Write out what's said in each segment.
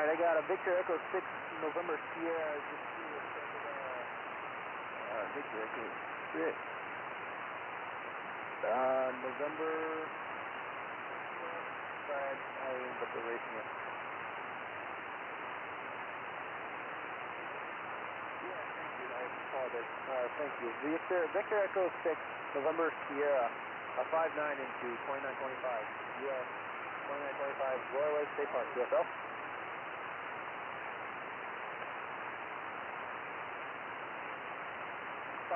Alright, I got a Victor Echo 6 November Sierra. Just Victor Echo 6. November. Sorry, I ended up erasing it. Yeah, thank you. I apologize. Thank you. Victor Echo 6 November Sierra. 59 into 2925. US 2925 Royal Lake State Park. USL.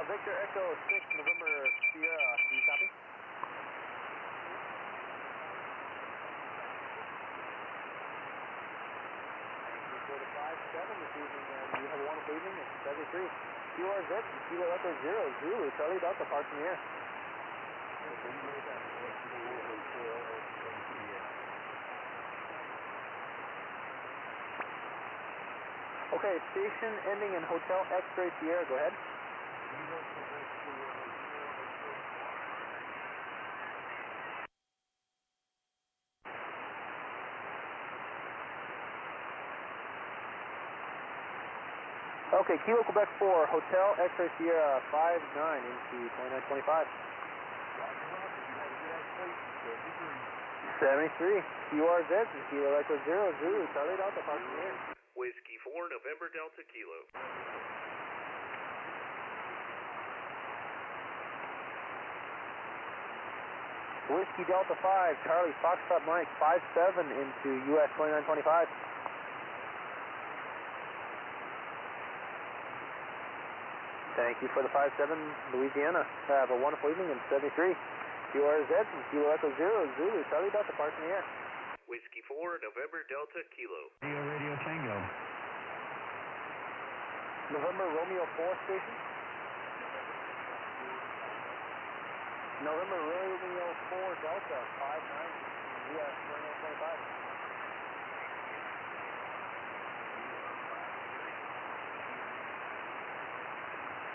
Victor Echo 6 November Sierra. Do you copy? Thank you for the 5-7 this evening, and you have a wonderful evening. It's 73. QRZ and Kilo Echo 0 Zulu. Charlie Delta parks in the air. Okay, station ending in Hotel X-Ray Sierra, go ahead. Okay, Kilo Quebec 4, Hotel X-Ray Sierra 59 into 2925. 73, QRZ and Kilo Echo 0 Zulu, Charlie Delta parking in the air. Whiskey 4, November Delta Kilo. Whiskey Delta 5, Charlie Foxtrot Mike 57 into US 2925. Thank you for the 5-7, Louisiana. Have a wonderful evening in 73. QRZ and Kilo Echo 0 Zulu, Charlie Delta parks in the air. Whiskey 4, November Delta Kilo. Radio Tango. November Romeo 4 station. November Romeo 4 Delta 59 US 2925.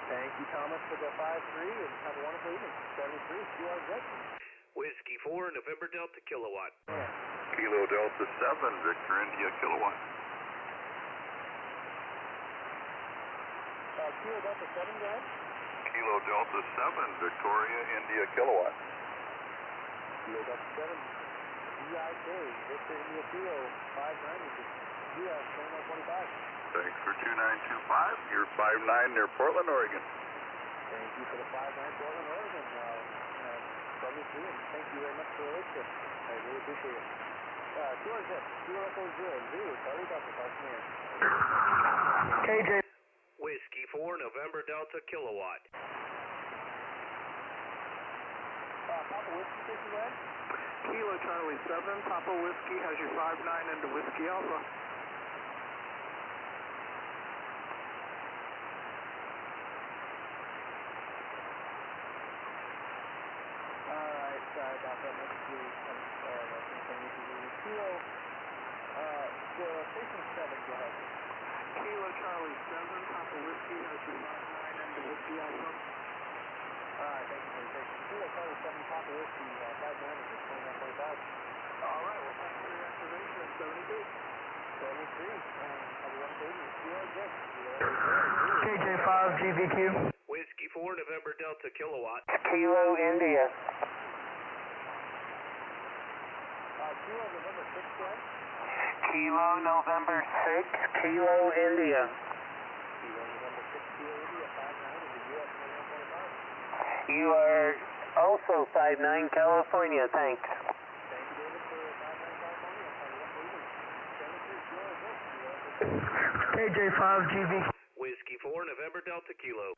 Thank you, Thomas, for the 5-3, and have a wonderful evening. 73, QRZ. Whiskey 4, November Delta Kilowatt. Kilo Delta 7, Victor India Kilowatt. Kilo Delta 7, go ahead. Kilo Delta 7, Victoria India Kilowatt. Kilo Delta 7, VIK, Victor India Kilo 59, US 2925. Thanks for 2925. You're 59 near Portland, Oregon. Thank you for the 59 Portland, Oregon. 73, and thank you very much for the relationship. I really appreciate it. QRZ, Kilo Echo 0 Zulu, Charlie Delta parking in. KJ. Whiskey 4, November Delta Kilowatt. Papa Whiskey station, go ahead. Kilo Charlie 7, Papa Whiskey has your 59 into Whiskey Alpha. Alright, sorry about that. Next to Kilo, station 7, go ahead. Kilo Charlie 7, Papa Whiskey has your 59 into Whiskey Alpha. Alright, thank you for the station. Kilo Charlie 7, Papa Whiskey 59 into 2925. Alright, well, thanks for your activation. 72. 73, and have a wonderful evening. QRZ. KJ5 GVQ. Whiskey 4, November Delta Kilowatt. Kilo India. Kilo November 6, go ahead. Kilo November 6, Kilo India. Kilo November 6, Kilo India 59 into US 2925. You are also 59 California, thanks. Thank you, David, for 59 California. Have a wonderful evening. 73, QRZ. KJ5 GVQ. Whiskey 4, November Delta Kilo.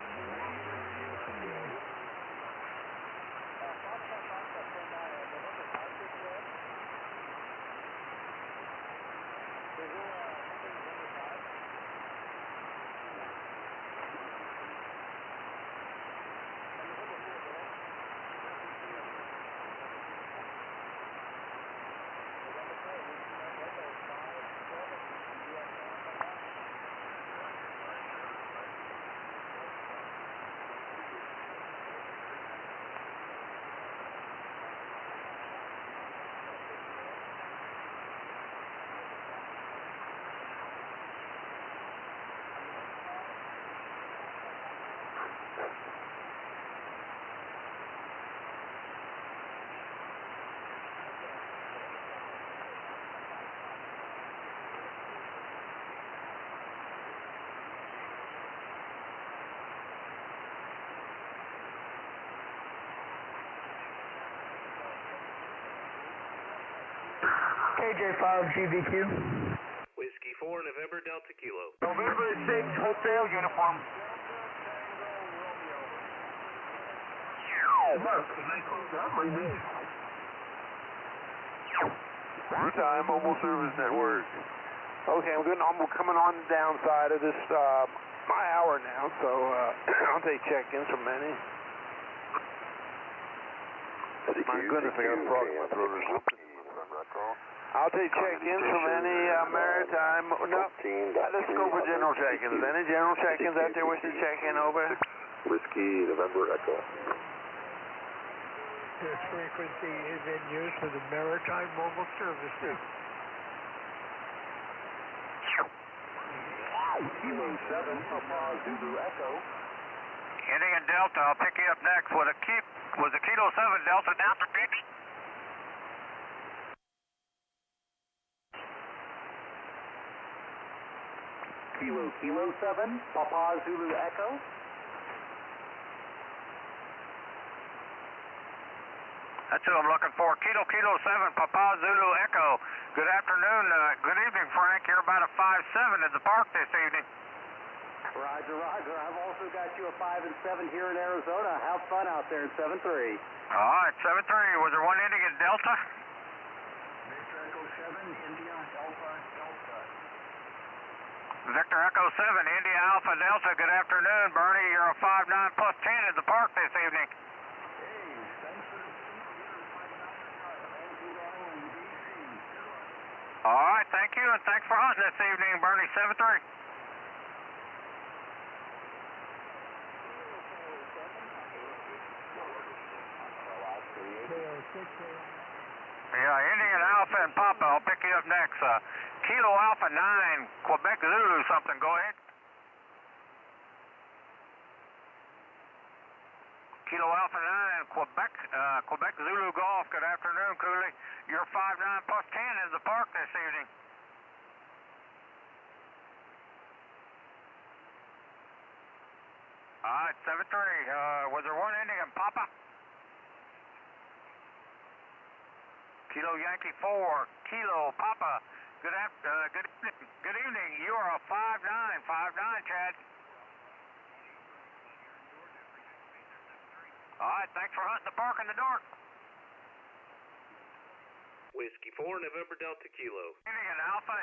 KJ5 GVQ. Whiskey 4, November Delta Kilo. November 6, hotel uniform. Time Mobile Service Network. Okay, I'm good. I'm coming on the downside of this, my hour now, so I'll take check-ins from many. My goodness, I got a frog in my throat or something. I'll take check-ins from any maritime. No, let's go for general check-ins. Any general check-ins out there wishing to check in, over? Whiskey November Echo. This frequency is in use for the Maritime Mobile Services. Kilo 7, Papa Zulu Echo. Indian Delta, I'll pick you up next with a Kilo 7 Delta Delta baby. Kilo 7, Papa Zulu Echo. That's who I'm looking for. Kilo 7, Papa Zulu Echo. Good afternoon, good evening, Frank. You're about a 5-7 at the park this evening. Roger, Roger. I've also got you a 5 and 7 here in Arizona. Have fun out there in 7-3. All right, 7-3. Was there one Indian Delta? Victor Echo 7, India Alpha Delta. Victor Echo 7, India Alpha Delta. Good afternoon, Bernie. You're a 5-9 plus 10 at the park this evening. All right, thank you, and thanks for hunting this evening, Bernie. 7-3. Yeah, Indian Alpha and Papa. I'll pick you up next. Kilo Alpha 9, Quebec Zulu something. Go ahead. Kilo Alpha 9, Quebec Zulu Golf. Good afternoon, Cooley. You're 5-9 plus 10 in the park this evening. All right, 7-3. Was there one Indian Papa? Kilo Yankee 4, Kilo Papa. Good evening. You are a 5-9, Chad. All right, thanks for hunting the park in the dark. Whiskey 4, November Delta Kilo. Indian Alpha.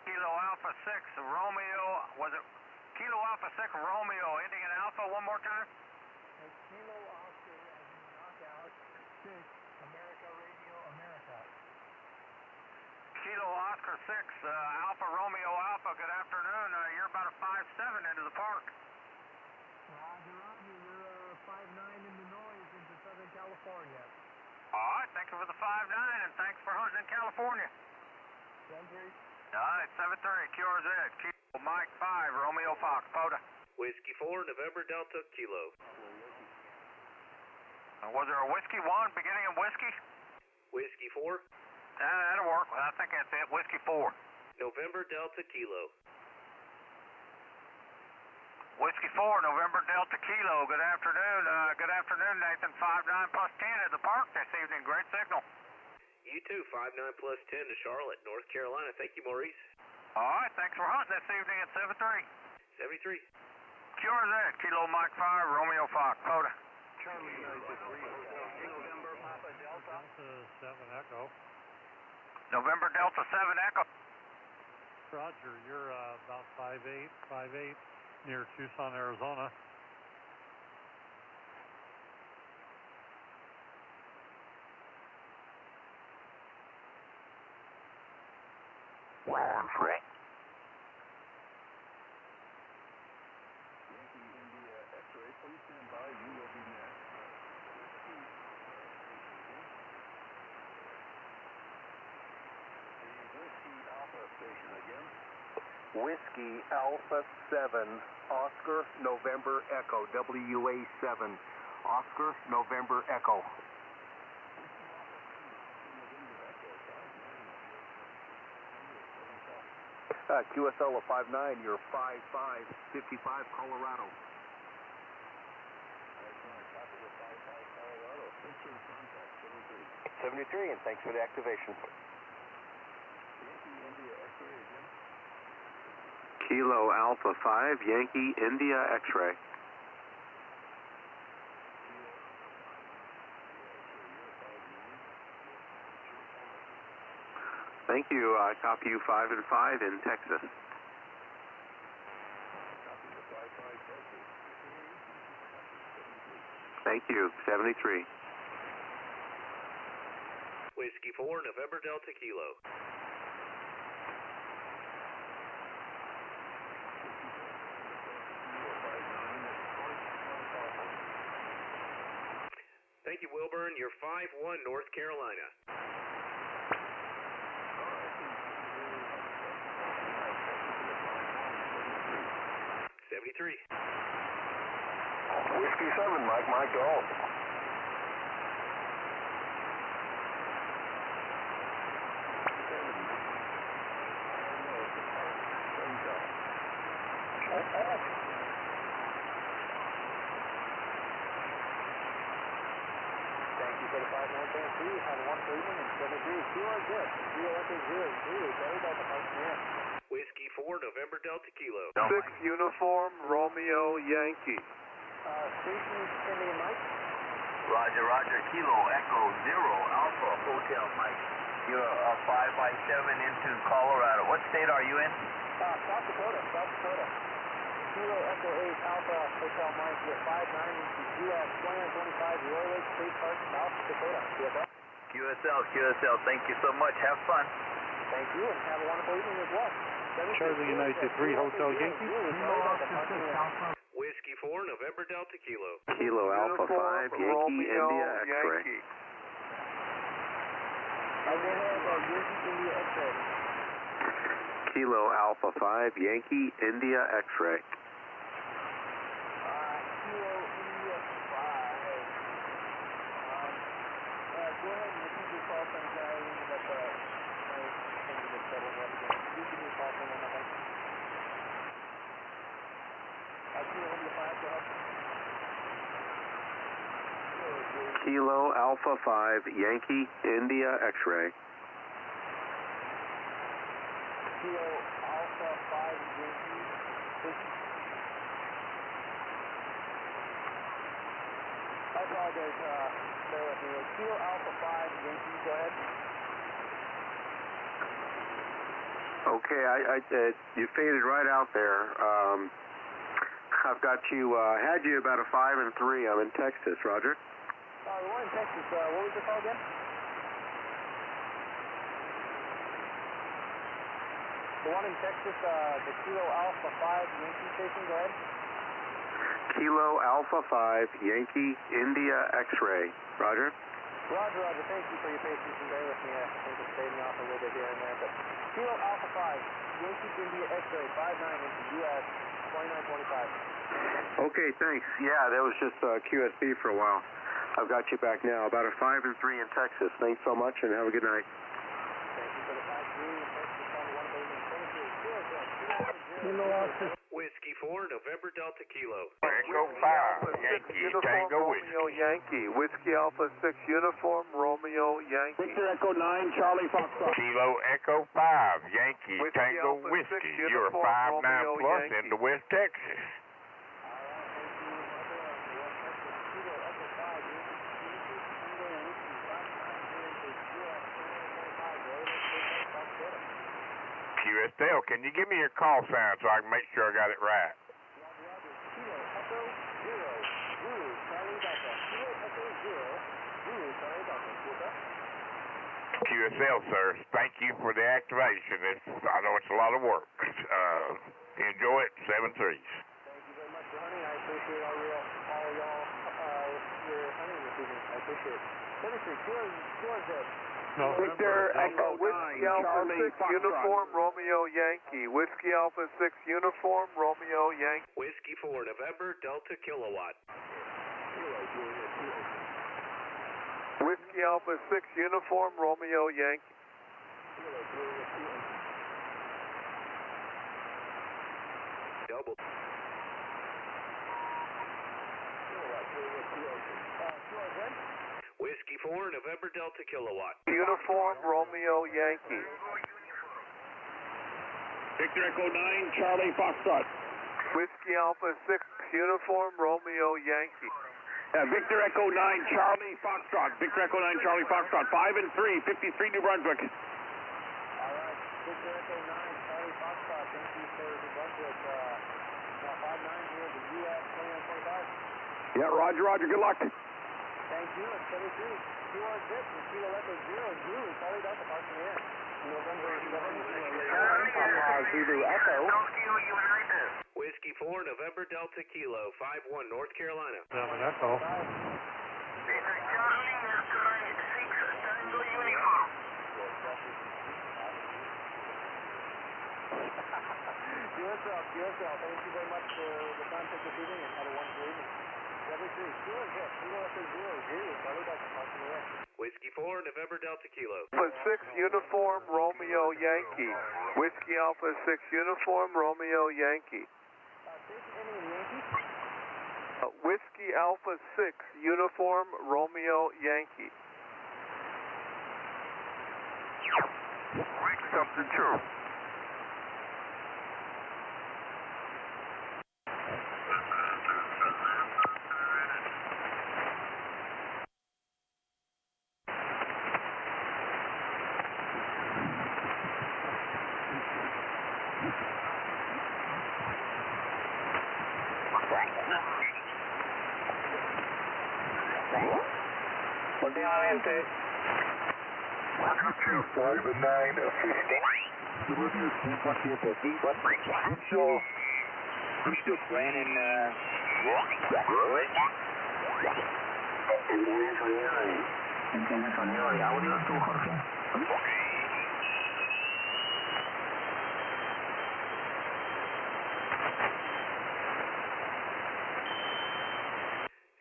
Kilo Alpha 6, Romeo. Was it Kilo Alpha 6, Romeo, Indian Alpha? One more time. Kilo Oscar as in knockout 6, America Radio America. Kilo Oscar 6, Alpha Romeo Alpha. Good afternoon. You're about a 5-7 into the park. Roger, Roger. You're 5-9 in the noise into Southern California. All right, thank you for the 5-9, and thanks for hunting in California. 10-3. All right, 7-3, QRZ, Kilo Mike 5, Romeo Fox, Pota. Whiskey 4, November Delta Kilo. Was there a Whiskey 1 beginning of Whiskey? Whiskey 4, That'll work. I think that's it. Whiskey 4. November Delta Kilo. Whiskey 4, November Delta Kilo. Good afternoon. Good afternoon, Nathan. 5-9 plus 10 at the park this evening. Great signal. You too, 5-9 plus 10 to Charlotte, North Carolina. Thank you, Maurice. All right, thanks for hunting this evening at 7-3. 73. QRZ, Kilo Mike 5, Romeo Fox, Pota. Charlie 93, November Papa Delta. Delta 7 Echo. November Delta 7 Echo. Roger, you're about 5'8", near Tucson, Arizona. Frank. India X-ray, please stand by. You will be next. Whiskey Alpha station again. Whiskey Alpha 7, Oscar November Echo, WA 7, Oscar November Echo. QSL of 5-9, you're 5-5, 55 Colorado. Colorado. Picture 73, and thanks for the activation. Kilo Alpha 5, Yankee India X-ray. Thank you. I copy you 5 and 5 in Texas. Thank you. 73. Whiskey 4, November Delta Kilo. Thank you, Wilburn. You're 5-1, North Carolina. '73. Whiskey 7, Mike Golf. Thank you for the 5-9-3. Have a wonderful evening, and 73. Kilo is good. Kilo Echo 0, Delta Delta, Park Near. Whiskey 4, November Delta Kilo. 6 Uniform Romeo Yankee. Station sending Mike. Roger, Kilo Echo 0 Alpha Hotel Mike. You're 5 by 7 into Colorado. What state are you in? South Dakota. Kilo Echo 8 Alpha Hotel Mike. You're 5-9 into US 2925 Royal Lake State Park, South Dakota. QSL, thank you so much. Have fun. Thank you, and have a wonderful evening as well. Charlie United 3 Hotel Yankee. Whiskey 4, November Delta Kilo. Kilo Alpha 5, Yankee India X-ray. Yankee India X-ray. Kilo Alpha 5, Yankee India X-ray. Kilo India 5. Go ahead and repeat your call sign, guy. I ended up, my thing gets settled up again. Can you give me a call sign on that one? Kilo India 5, go ahead. Kilo Alpha 5, Yankee India X-ray. Kilo Alpha 5, Yankee. I apologize, bear with me. Kilo Alpha 5, Yankee, go ahead. Okay, you faded right out there. I've got you, had you about a 5 and 3. I'm in Texas, Roger. The one in Texas, what was the call again? The one in Texas, the Kilo Alpha 5 Yankee station, go ahead. Kilo Alpha 5, Yankee India X-ray. Roger. Roger, thank you for your patience and bear with me. I think it's fading off a little bit here and there, but Kilo Alpha 5, Yankee India X-ray, 5-9 into US 2925. Okay, thanks. Yeah, that was just QSB for a while. I've got you back now. About a 5 and 3 in Texas. Thanks so much, and have a good night. Thank you for the 5-3 in Texas. Have a wonderful evening. 23. Whiskey 4, November Delta Kilo. Echo 5, Yankee, Tango Whiskey. Romeo Yankee. Whiskey Alpha 6 Uniform Romeo Yankee. Victor Echo 9, Charlie Foxtrot. Kilo Echo 5, Yankee, Whiskey Tango Alpha Whiskey. 6 You're Uniform 5-9 Romeo plus Yankee. into West Texas. QSL, can you give me your call sign so I can make sure I got it right? Kilo Echo 0, Zulu, Charlie Delta. Kilo Echo 0, Zulu, Charlie Delta. What's up? QSL, sir, thank you for the activation. I know it's a lot of work. Enjoy it, 7-3s. Thank you very much for hunting. I appreciate all y'all your hunting this evening. I appreciate it. 73, Kilo good. Victor Echo Whiskey Alpha 6 Uniform Romeo Yankee. Whiskey Alpha 6 Uniform Romeo Yankee. Whiskey 4, November Delta Kilowatt. Whiskey Alpha 6 Uniform Romeo Yankee. Double. Whiskey 4, 4, November Delta Kilowatt. Uniform Romeo Yankee. Victor Echo 9, Charlie Foxtrot. Whiskey Alpha 6, Uniform Romeo Yankee. Victor Echo 9, Charlie Foxtrot. Victor Echo 9, Charlie Foxtrot. 5 and 3, 53 New Brunswick. All right, Victor Echo 9, Charlie Foxtrot, thank you for New Brunswick. Now 5-9 here, the U.S. 2925. Yeah, Roger, good luck. Thank you, and 73. QR Zip, and Kilo Echo 0, Zulu, Charlie Delta, parking in. November 7, Zulu Echo. Whiskey 4, November Delta Kilo, 5-1, North Carolina. Echo. QSL, thank you very much for the contact this evening, and have a wonderful evening. 73, QR Zip, Kilo Echo 0, Zulu, Charlie Delta, parking in. Whiskey 4, November Delta Kilo. Alpha 6, Uniform Romeo Yankee. Whiskey Alpha 6, Uniform Romeo Yankee. Whiskey Alpha 6, Uniform Romeo Yankee. Something true. Continuamente. 5-9-15. I'm still planning, audio tú, Jorge.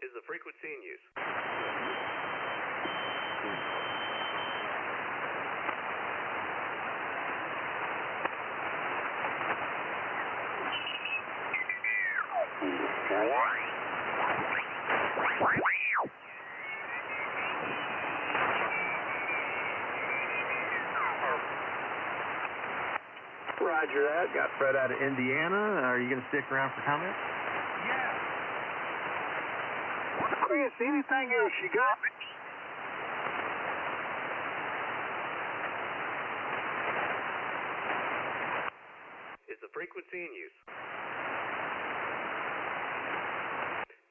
Is the frequency in use? Roger that. Got Fred out of Indiana. Are you going to stick around for comment? Yeah. Chris, anything else you got? Is the frequency in use?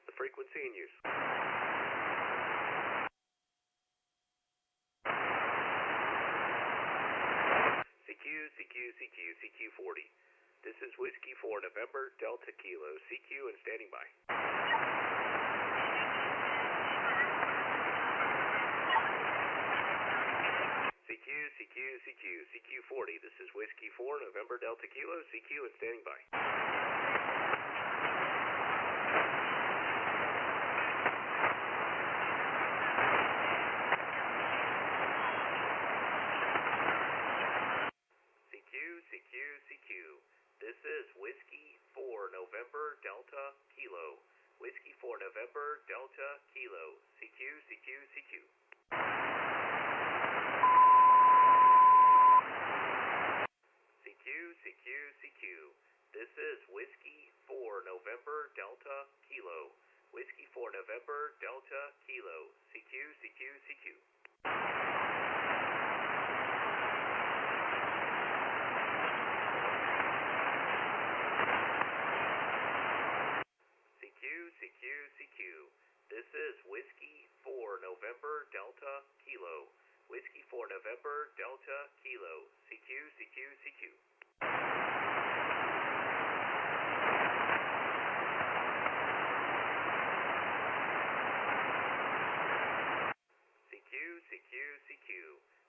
The frequency in use. CQ 40. This is Whiskey 4, November Delta Kilo. CQ and standing by. CQ 40. This is Whiskey 4, November Delta Kilo. CQ and standing by. CQ. This is Whiskey 4, November Delta Kilo. Whiskey 4, November Delta Kilo. CQ. CQ. This is Whiskey 4, November Delta Kilo. Whiskey 4, November Delta Kilo. CQ. CQ. This is Whiskey 4, November Delta Kilo. Whiskey 4, November Delta Kilo. CQ. CQ.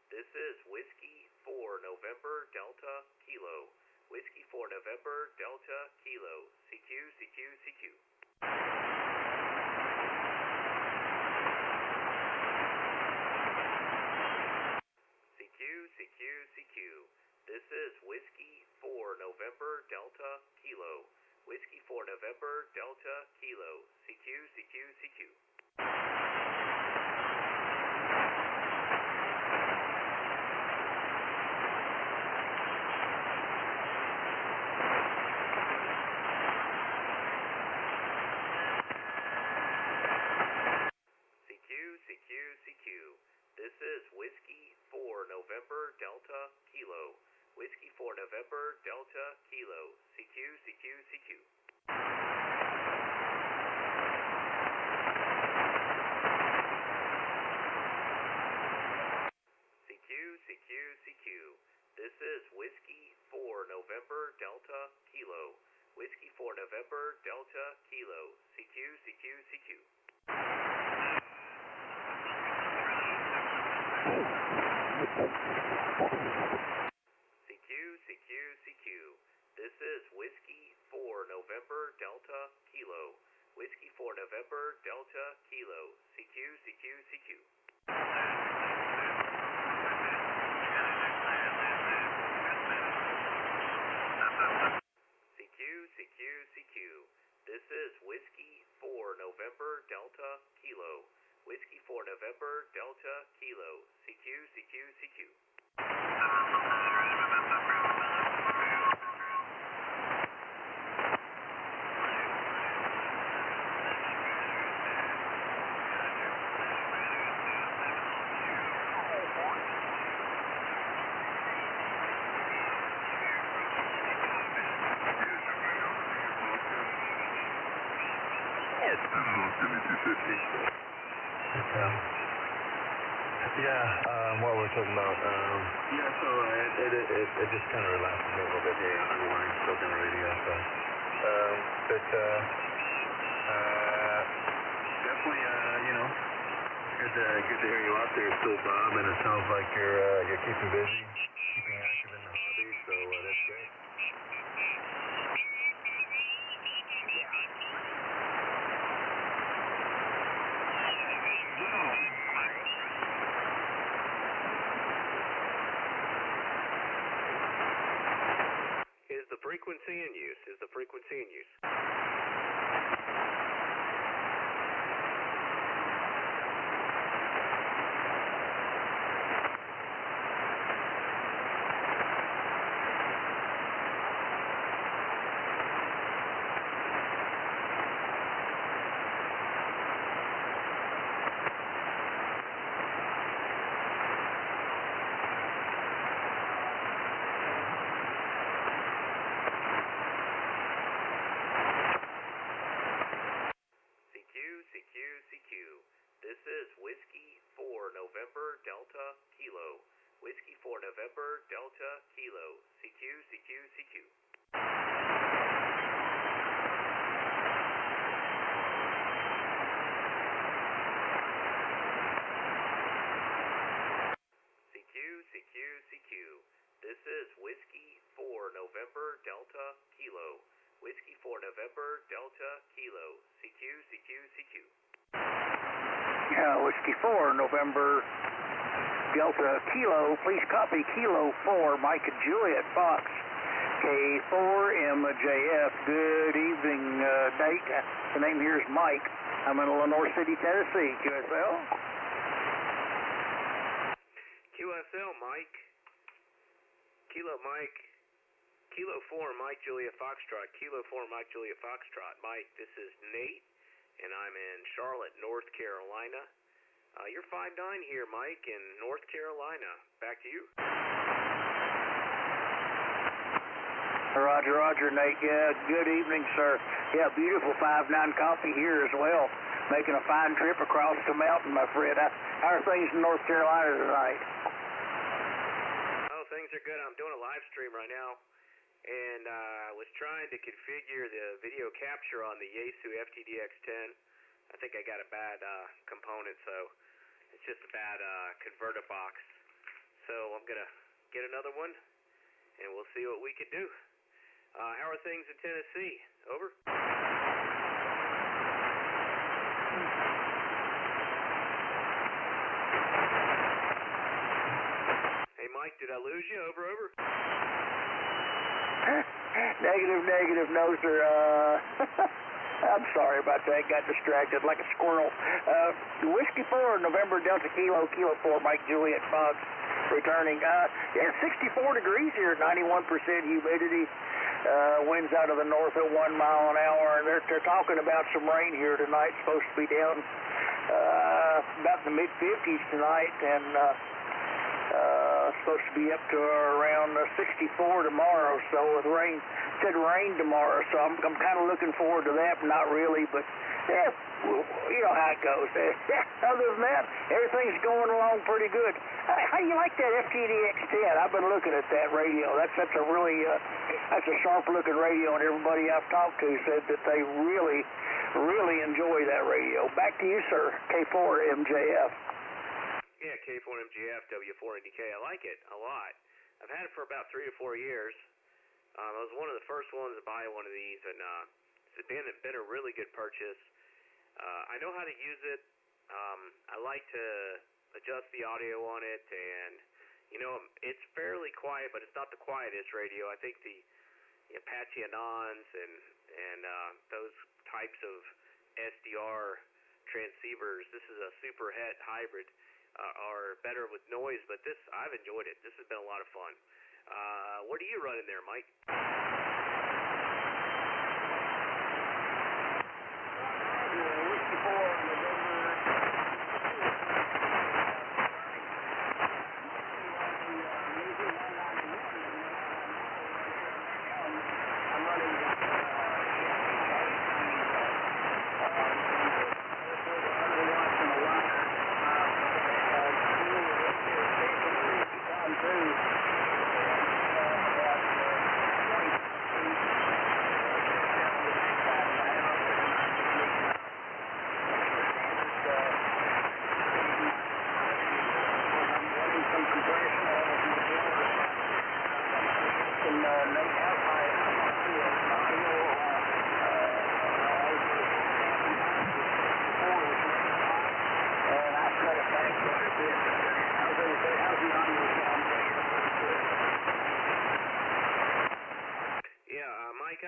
This is Whiskey 4, November Delta Kilo. Whiskey 4, November Delta Kilo. CQ. CQ. This is Whiskey 4, November Delta Kilo. Whiskey 4, November Delta Kilo. CQ. CQ. This is Whiskey 4 November Delta Kilo. Whiskey 4 November Delta Kilo. CQ. CQ. This is Whiskey 4 November Delta Kilo. Whiskey 4 November Delta Kilo. CQ. CQ. This is Whiskey 4 November Delta Kilo. Whiskey 4 November Delta Kilo. CQ. CQ. This is Whiskey 4 November Delta Kilo. Whiskey 4 November Delta Kilo. CQ. What we're talking about, so it just kind of relaxes me a little bit, unwind, spoken on the radio, so, definitely, good to hear you out there still, Bob, and it sounds like you're keeping busy, keeping active in the hobby, so, that's great. Is the frequency in use? CQ. This is Whiskey 4 November Delta Kilo. Whiskey 4 November Delta Kilo. CQ. CQ. This is Whiskey 4 November Delta Kilo. Whiskey 4 November Delta Kilo. CQ. Whiskey 4 November Delta Kilo. Please copy Kilo 4 Mike and Juliet Fox. K4MJF. Good evening, Nate. The name here is Mike. I'm in Lenore City, Tennessee. QSL. QSL, Mike. Kilo Mike. Kilo 4 Mike Juliet Foxtrot. Kilo 4 Mike Juliet Foxtrot. Mike, this is Nate, and I'm in Charlotte, North Carolina. You're 5'9" here, Mike, in North Carolina. Back to you. Roger, Nate. Yeah, good evening, sir. Yeah, beautiful 5'9" copy here as well. Making a fine trip across the mountain, my friend. How are things in North Carolina tonight? Oh, things are good. I'm doing a live stream right now, and I was trying to configure the video capture on the Yaesu FTDX10. I think I got a bad component, so it's just a bad converter box. So I'm going to get another one, and we'll see what we can do. How are things in Tennessee? Over. Hey, Mike, did I lose you? Over. Negative, no, sir. I'm sorry about that. Got distracted like a squirrel. Whiskey 4, November Delta Kilo, Kilo 4, Mike Juliet Fox, returning. 64 degrees here, 91% humidity. Winds out of the north at 1 mile an hour, and they're talking about some rain here tonight. Supposed to be down about in the mid-50s tonight, and supposed to be up to around 64 tomorrow. So with rain, said rain tomorrow. So I'm kind of looking forward to that, but not really. But yeah, you know how it goes. Other than that, everything's going along pretty good. How do you like that FTDX10? I've been looking at that radio. That's a really that's a sharp-looking radio, and everybody I've talked to said that they really enjoy that radio. Back to you, sir. K4MJF. Yeah, K4MJF, W4NDK. I like it a lot. I've had it for about 3 or 4 years. I was one of the first ones to buy one of these, and it's been a really good purchase. I know how to use it. I like to adjust the audio on it, and you know, it's fairly quiet, but it's not the quietest radio. I think the Apache Anons and those types of SDR transceivers, this is a super het hybrid, are better with noise, but this, I've enjoyed it. This has been a lot of fun. What are you running there, Mike?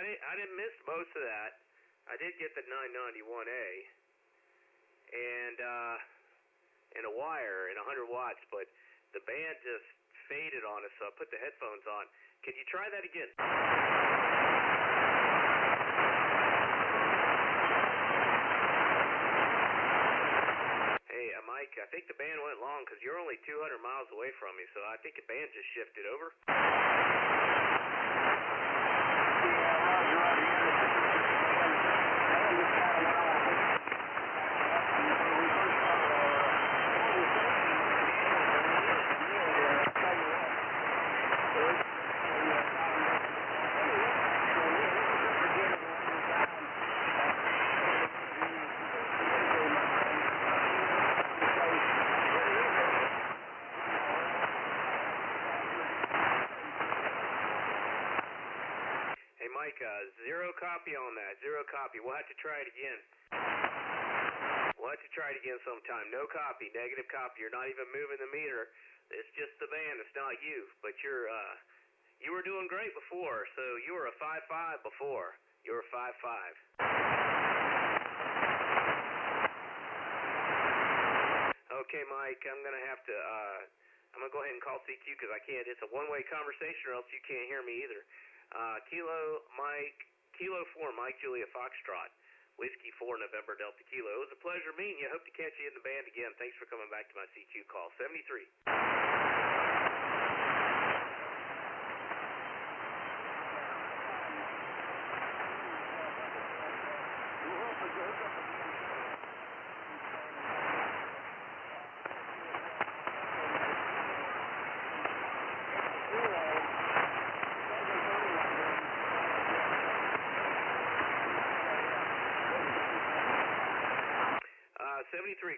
I didn't miss most of that. I did get the 991A and a wire and 100 watts, but the band just faded on us, so I put the headphones on. Can you try that again? Hey, Mike, I think the band went long because you're only 200 miles away from me, so I think the band just shifted over. Zero copy on that. Zero copy. We'll have to try it again. We'll have to try it again sometime. No copy. Negative copy. You're not even moving the meter. It's just the band. It's not you. But you were doing great before. So you were a 5.5 before. You were a 5.5. Okay, Mike. I'm gonna have to. I'm gonna go ahead and call CQ because I can't. It's a one-way conversation, or else you can't hear me either. Kilo 4, Mike Julia Foxtrot, Whiskey 4, November Delta Kilo. It was a pleasure meeting you. Hope to catch you in the band again. Thanks for coming back to my CQ call. 73.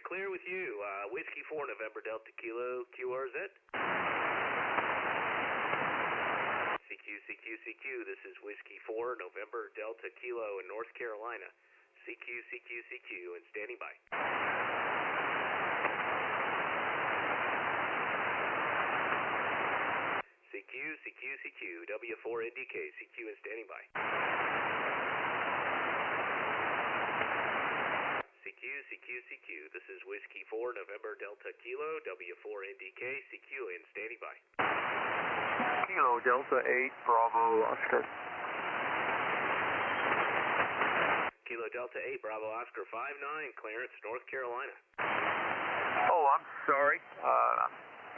Clear with you. Whiskey 4, November Delta Kilo, QRZ. CQ, this is Whiskey 4, November Delta Kilo in North Carolina. CQ, and standing by. CQ, W4NDK, CQ and standing by. CQ, this is Whiskey 4, November Delta Kilo, W4NDK, CQ and standing by. Kilo Delta 8, Bravo Oscar. Kilo Delta 8, Bravo Oscar 59, clearance, North Carolina. Oh, I'm sorry.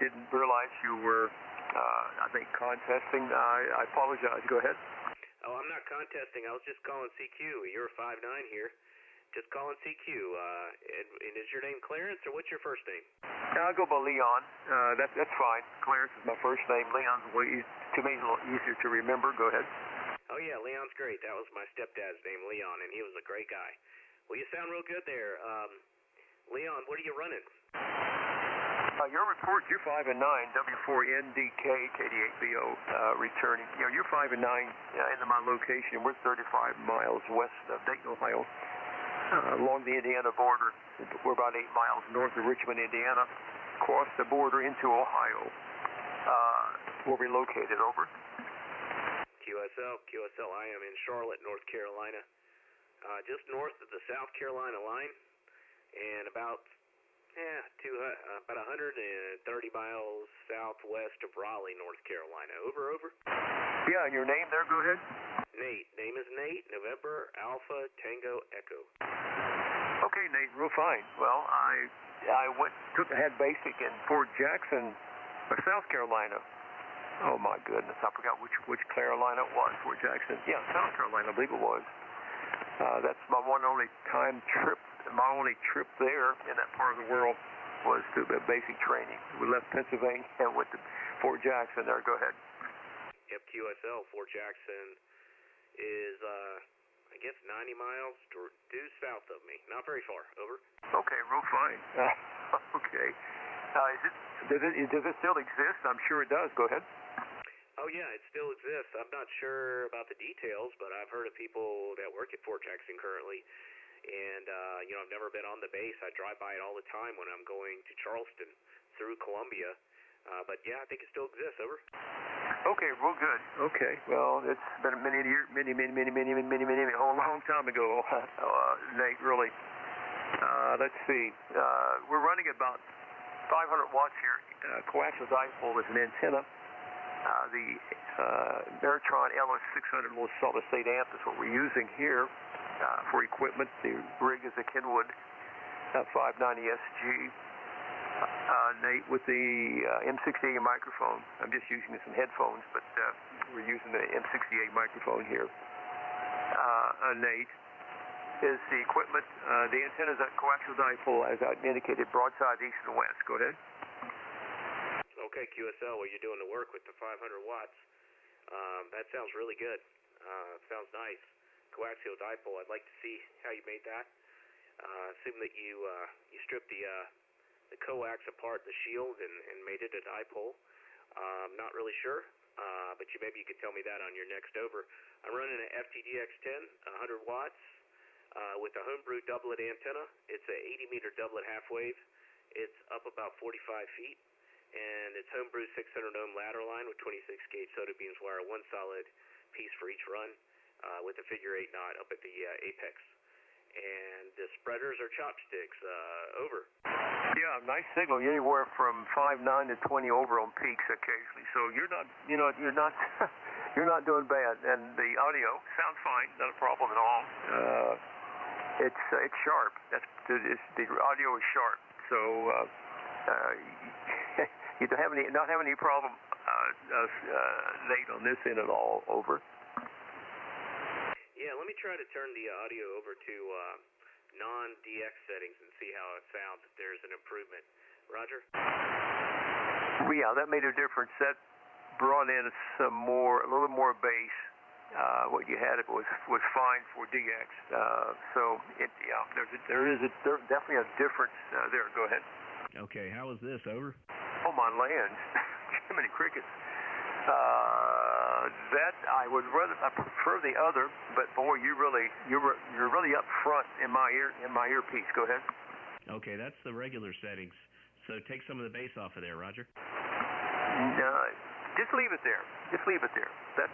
Didn't realize you were, I think, contesting. I apologize. Go ahead. Oh, I'm not contesting. I was just calling CQ. You're 5'9" here. Just calling CQ. And is your name Clarence, or what's your first name? I'll go by Leon. That's fine. Clarence is my first name. Leon's to me, a little easier to remember. Go ahead. Oh, yeah, Leon's great. That was my stepdad's name, Leon, and he was a great guy. Well, you sound real good there. Leon, what are you running? Your report, you're 5'9", W4NDK, KD8BO, returning. You're 5'9" into my location. We're 35 miles west of Dayton, Ohio, along the Indiana border. We're about 8 miles north of Richmond, Indiana, across the border into Ohio. Where we located, over. QSL, I am in Charlotte, North Carolina, just north of the South Carolina line, and about 130 miles southwest of Raleigh, North Carolina. Over. Yeah, and your name there, go ahead. Nate. Name is Nate, November, Alpha, Tango, Echo. Okay, Nate, real fine. Well, I had basic in Fort Jackson, South Carolina. Oh my goodness, I forgot which Carolina it was. Fort Jackson. Yeah, South Carolina, I believe it was. That's my only trip. My only trip there in that part of the world was to basic training. We left Pennsylvania and went to Fort Jackson there. Go ahead. Yep, QSL. Fort Jackson is, I guess, 90 miles due south of me. Not very far. Over. Okay, real fine. Okay. Does it still exist? I'm sure it does. Go ahead. Oh, yeah, it still exists. I'm not sure about the details, but I've heard of people that work at Fort Jackson currently. And, I've never been on the base. I drive by it all the time when I'm going to Charleston through Columbia. But, yeah, I think it still exists. Over. Okay, real good. Okay, well, it's been many, a long time ago, Nate, really. Let's see. We're running about 500 watts here. Coaxial dipole is an antenna. The Veritron LS600 little solid-state amp is what we're using here for equipment. The rig is a Kenwood 590 SG. Nate, with the M68 microphone. I'm just using some headphones, but we're using the M68 microphone here. Nate, is the equipment, the antennas at coaxial dipole, as I indicated, broadside east and west. Go ahead. Okay, QSL, well, you're doing the work with the 500 watts. That sounds really good. Sounds nice. Coaxial dipole, I'd like to see how you made that. Assume that you stripped the coax apart, the shield, and made it a dipole. Not really sure, but maybe you could tell me that on your next over. I'm running an FTDX10, 100 watts, with a homebrew doublet antenna. It's a 80-meter doublet half-wave. It's up about 45 feet, and it's homebrew 600-ohm ladder line with 26-gauge soda beams wire, one solid piece for each run, with a figure 8 knot up at the apex. And the spreaders are chopsticks. Over. Yeah, nice signal. You're anywhere from 5.9 to 20 over on peaks occasionally. So you're not you're not doing bad. And the audio sounds fine. Not a problem at all. It's sharp. The audio is sharp. So you don't have any problem, Nate, on this end at all. Over. Yeah, let me try to turn the audio over to non-DX settings and see how it sounds, if there's an improvement. Roger? Yeah, that made a difference. That brought in a little more bass. What you had was fine for DX. There is definitely a difference there. Go ahead. Okay, how is this? Over? Oh, my land. Too many crickets. That I prefer the other, but boy, you're really up front in my earpiece. Go ahead. Okay, that's the regular settings. So take some of the bass off of there, Roger. Just leave it there. That's.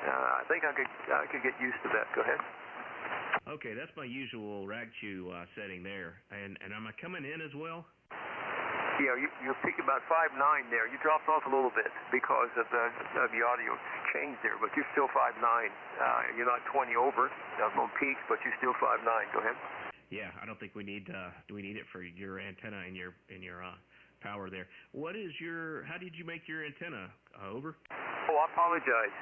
I think I could get used to that. Go ahead. Okay, that's my usual rag chew setting there, and am I coming in as well? Yeah, you're peaking about 5.9 there. You dropped off a little bit because of the audio change there, but you're still 5.9. You're not 20 over on peaks, but you're still 5.9. Go ahead. Yeah, I don't think we need it for your antenna and your power there. How did you make your antenna? Over. Oh, I apologize.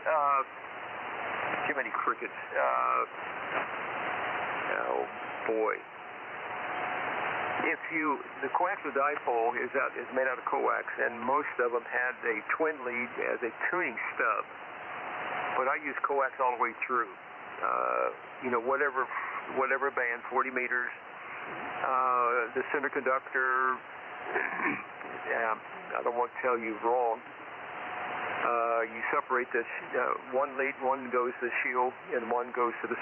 Too many crickets. Oh boy. The coaxial dipole is made out of coax, and most of them had a twin lead as a tuning stub. But I use coax all the way through. Whatever band, 40 meters. The center conductor. I don't want to tell you wrong. You separate this. One lead, one goes to the shield, and one goes to the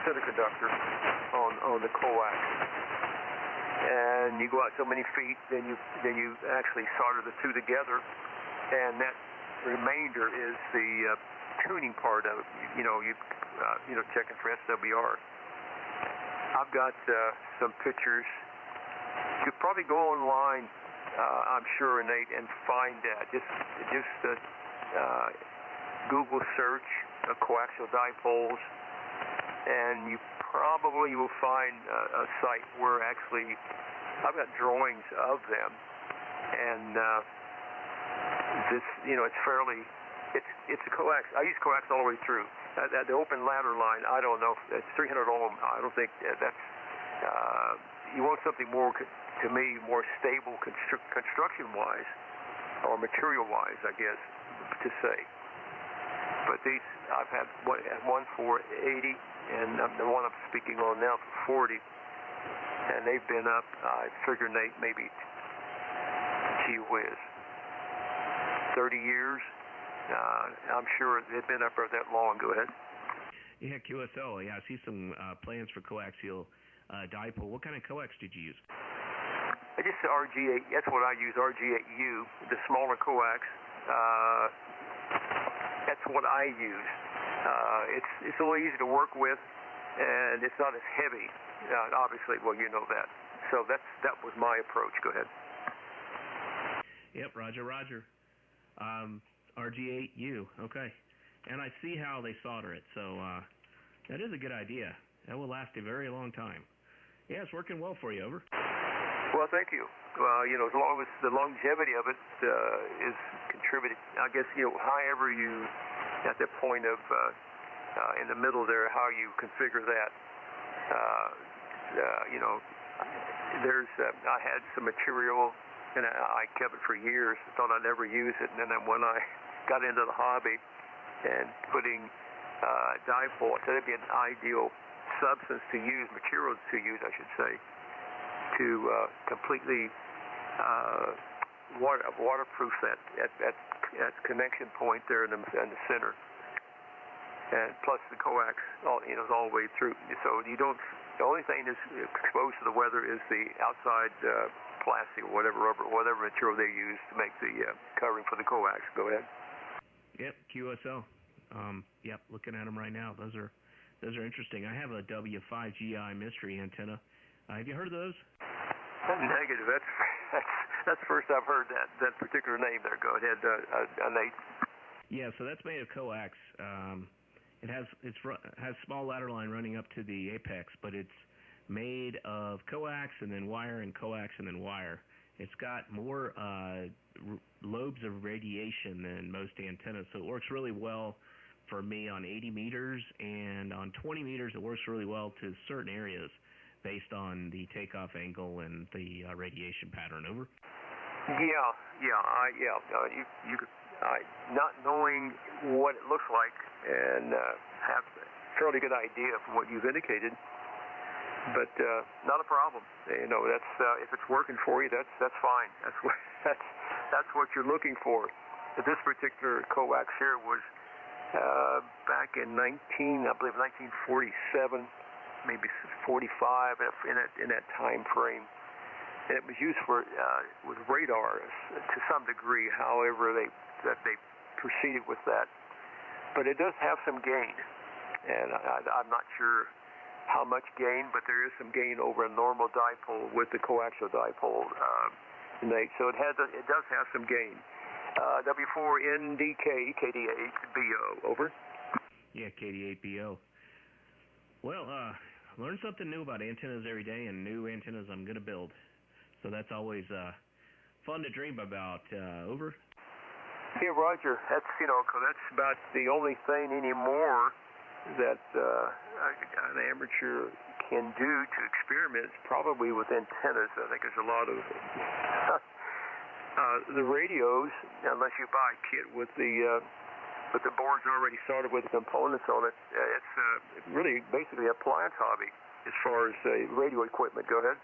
center conductor on the coax. And you go out so many feet, then you actually solder the two together, and that remainder is the tuning part of it. Checking for SWR. I've got some pictures. You could probably go online, I'm sure, Nate, and find that. Just Google search coaxial dipoles, and you probably will find a site where actually I've got drawings of them, and it's a coax. I use coax all the way through. The open ladder line, I don't know. It's 300 ohm. I don't think that's. You want something more, to me, more stable construction-wise, or material-wise, I guess, to say. But these, I've had one for 80, and the one I'm speaking on now for 40, and they've been up, I figure, Nate, maybe, gee whiz, 30 years. I'm sure they've been up there that long. Go ahead. Yeah, QSL. Yeah, I see some plans for coaxial dipole. What kind of coax did you use? Just the RG8. That's what I use, RG8U, the smaller coax. That's what I use. It's a little easy to work with, and it's not as heavy. Obviously, well, you know that. So that was my approach. Go ahead. Yep, Roger. RG8U, okay. And I see how they solder it, so that is a good idea. That will last a very long time. Yeah, it's working well for you, over. Well, thank you. As long as the longevity of it is contributed, I guess, however you, at that point of, in the middle there, how you configure that, I had some material, and I kept it for years, thought I'd never use it, and then when I got into the hobby and putting dipole, I said it'd be an ideal substance to use, material to use, I should say, to completely waterproof that connection point there in the center, and plus the coax, is all the way through. So you don't. The only thing that's exposed to the weather is the outside plastic or whatever rubber, whatever material they use to make the covering for the coax. Go ahead. Yep, QSL. Yep, looking at them right now. Those are interesting. I have a W5GI mystery antenna. Have you heard of those? Negative. That's the first I've heard that particular name there. Go ahead, Nate. Yeah, so that's made of coax. It has small ladder line running up to the apex, but it's made of coax and then wire and coax and then wire. It's got more lobes of radiation than most antennas, so it works really well for me on 80 meters, and on 20 meters it works really well to certain areas based on the takeoff angle and the radiation pattern. Over. Not knowing what it looks like and have a fairly good idea from what you've indicated, but not a problem. That's if it's working for you, that's fine. That's what you're looking for. But this particular coax here was back in 1947, maybe 45, in that time frame. And it was used for with radar to some degree. However, they proceeded with that, but it does have some gain, and I'm not sure how much gain, but there is some gain over a normal dipole with the coaxial dipole, Nate. So it does have some gain. W4NDK KD8BO. Over. Yeah, KD8BO. Well, learn something new about antennas every day and new antennas I'm going to build. So that's always fun to dream about. Over. Hey, Roger, that's, cause that's about the only thing anymore that an amateur can do to experiment is probably with antennas. I think there's a lot of the radios, unless you buy a kit with the boards already started with the components on it, it's really basically an appliance hobby as far as radio equipment. Go ahead.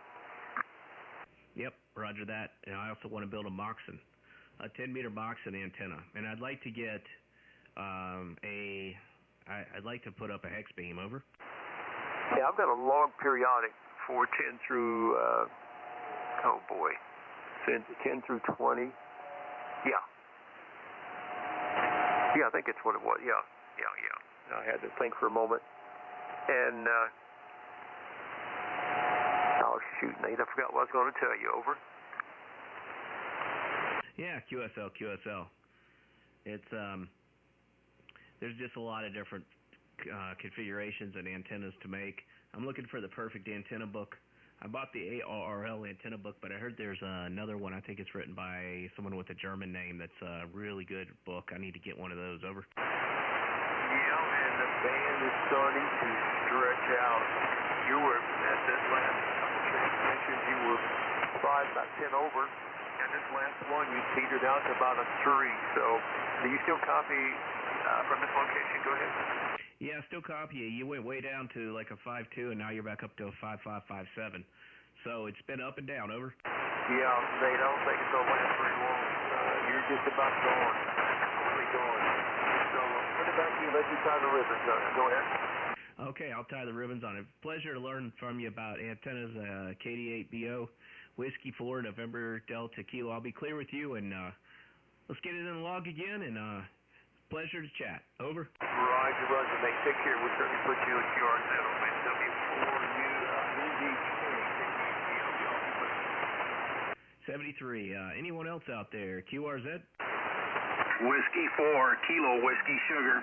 Yep, roger that. And I also want to build a 10-meter Moxon antenna, and I'd like to get I'd like to put up a hex beam. Over. Yeah, I've got a long periodic for 10 through 10 through 20. Yeah. Yeah, I think it's what it was. Yeah. I had to think for a moment. And, oh, shoot, Nate, I forgot what I was going to tell you. Over. Yeah, QSL. It's, there's just a lot of different configurations and antennas to make. I'm looking for the perfect antenna book. I bought the ARRL antenna book, but I heard there's another one. I think it's written by someone with a German name that's a really good book. I need to get one of those. Over. Yeah, and the band is starting to stretch out. You were, at this last couple transmissions, you were about 10 over. And this last one, you petered out to about a 3. So, do you still copy from this location? Go ahead. Yeah, still copy you. You went way down to like a 5.2, and now you're back up to a 5.5, 5.7. So it's been up and down. Over. Yeah, Nate, I don't think it's going to last very long. You're just about gone. Totally gone. So put it back to you. Let you tie the ribbons on it. Go ahead. Okay, I'll tie the ribbons on it. Pleasure to learn from you about antennas. KD8BO, Whiskey 4, November Delta Kilo. I'll be clear with you, and let's get it in the log again, and pleasure to chat. Over. Roger, mate. Take care. We'll certainly put you in QRZ on W4U. 73. Anyone else out there? QRZ? Whiskey 4, Kilo Whiskey Sugar.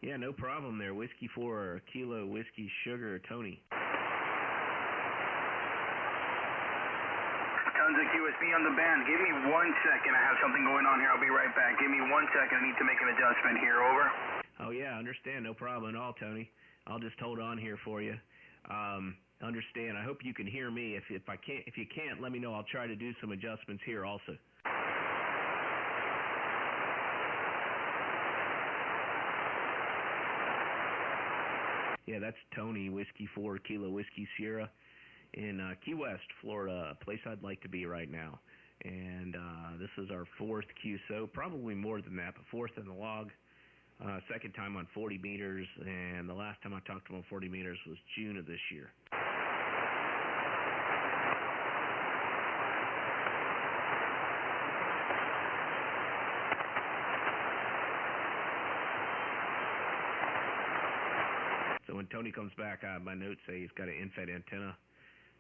Yeah, no problem there. Whiskey 4, Kilo Whiskey Sugar, Tony. Tons of QSB on the band. Give me 1 second. I have something going on here. I'll be right back. Give me 1 second. I need to make an adjustment here. Over. Oh, yeah, understand. No problem at all, Tony. I'll just hold on here for you. Understand. I hope you can hear me. If you can't, let me know. I'll try to do some adjustments here also. Yeah, that's Tony, Whiskey 4, Kilo Whiskey Sierra in Key West, Florida, a place I'd like to be right now. And this is our 4th QSO, probably more than that, but 4th in the log. Second time on 40 meters, and the last time I talked to him on 40 meters was June of this year. So when Tony comes back, my notes say he's got an infed antenna,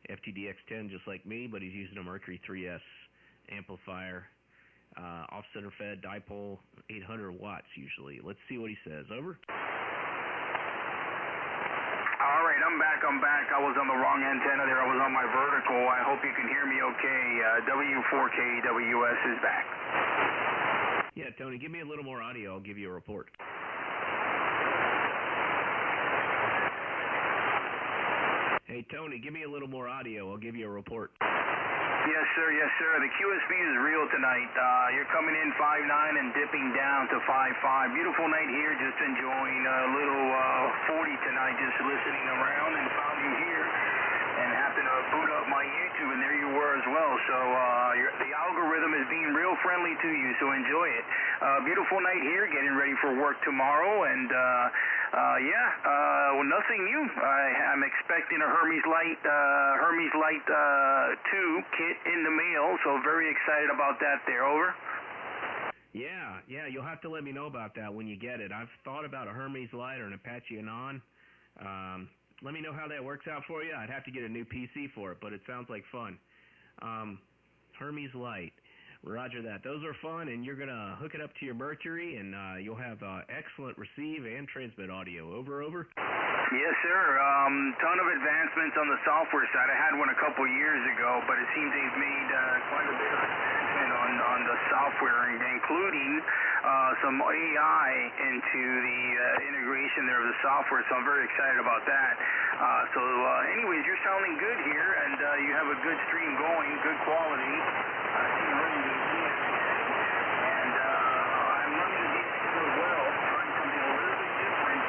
FTDX10 just like me, but he's using a Mercury 3S amplifier. Off-center fed dipole, 800 watts usually. Let's see what he says. Over. All right, I'm back. I was on the wrong antenna there. I was on my vertical. I hope you can hear me okay. W4KWS is back. Yeah, Tony, give me a little more audio. I'll give you a report. Hey, Tony, give me a little more audio. I'll give you a report. Yes, sir. The QSB is real tonight. You're coming in 5.9 and dipping down to 5.5. Beautiful night here, just enjoying a little 40 tonight, just listening around, and found you here and happened to boot up my YouTube, and there you were as well. So the algorithm is being real friendly to you, so enjoy it. Beautiful night here, getting ready for work tomorrow, and nothing new. I'm expecting a Hermes Light 2 kit in the mail, so very excited about that there. Over. Yeah, you'll have to let me know about that when you get it. I've thought about a Hermes Light or an Apache Anon. Let me know how that works out for you. I'd have to get a new PC for it, but it sounds like fun. Hermes Light. Roger that. Those are fun, and you're going to hook it up to your Mercury, and you'll have excellent receive and transmit audio. Over. Yes, sir. Ton of advancements on the software side. I had one a couple years ago, but it seems they've made quite a bit of advancement on the software, including some AI into the integration there of the software, so I'm very excited about that. Anyways, you're sounding good here, and you have a good stream going, good quality. I see you running the DX10, and I'm running the DX as well, trying something a little bit different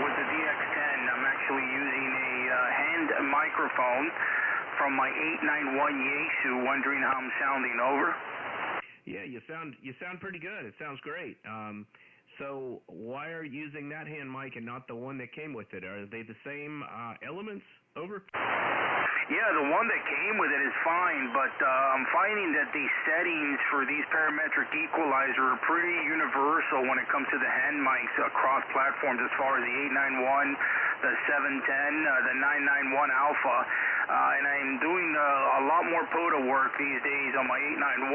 with the DX10. I'm actually using a hand microphone from my 891 Yaesu, wondering how I'm sounding. Over. Yeah, you sound pretty good. It sounds great. So why are you using that hand mic and not the one that came with it? Are they the same elements? Over. Yeah, the one that came with it is fine, but I'm finding that the settings for these parametric equalizer are pretty universal when it comes to the hand mics across platforms, as far as the 891, the 710, the 991 Alpha. And I'm doing a lot more Pota work these days on my 891,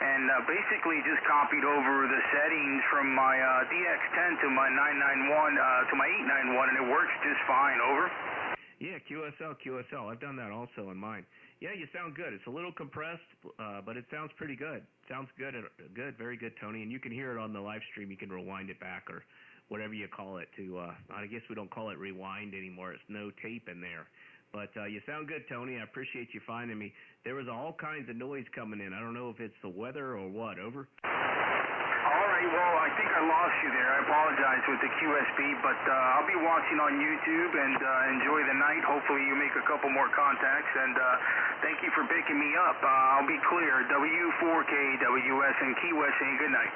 and basically just copied over the settings from my DX10 to my 991 to my 891, and it works just fine. Over. Yeah, QSL. I've done that also on mine. Yeah, you sound good. It's a little compressed, but it sounds pretty good. Sounds good, very good, Tony. And you can hear it on the live stream. You can rewind it back or whatever you call it. I guess we don't call it rewind anymore. It's no tape in there. But you sound good, Tony. I appreciate you finding me. There was all kinds of noise coming in. I don't know if it's the weather or what. Over. All right, well, I think I lost you there. I apologize with the QSB, but I'll be watching on YouTube and enjoy the night. Hopefully you make a couple more contacts, and thank you for picking me up. I'll be clear. W4KWS in Key West saying good night.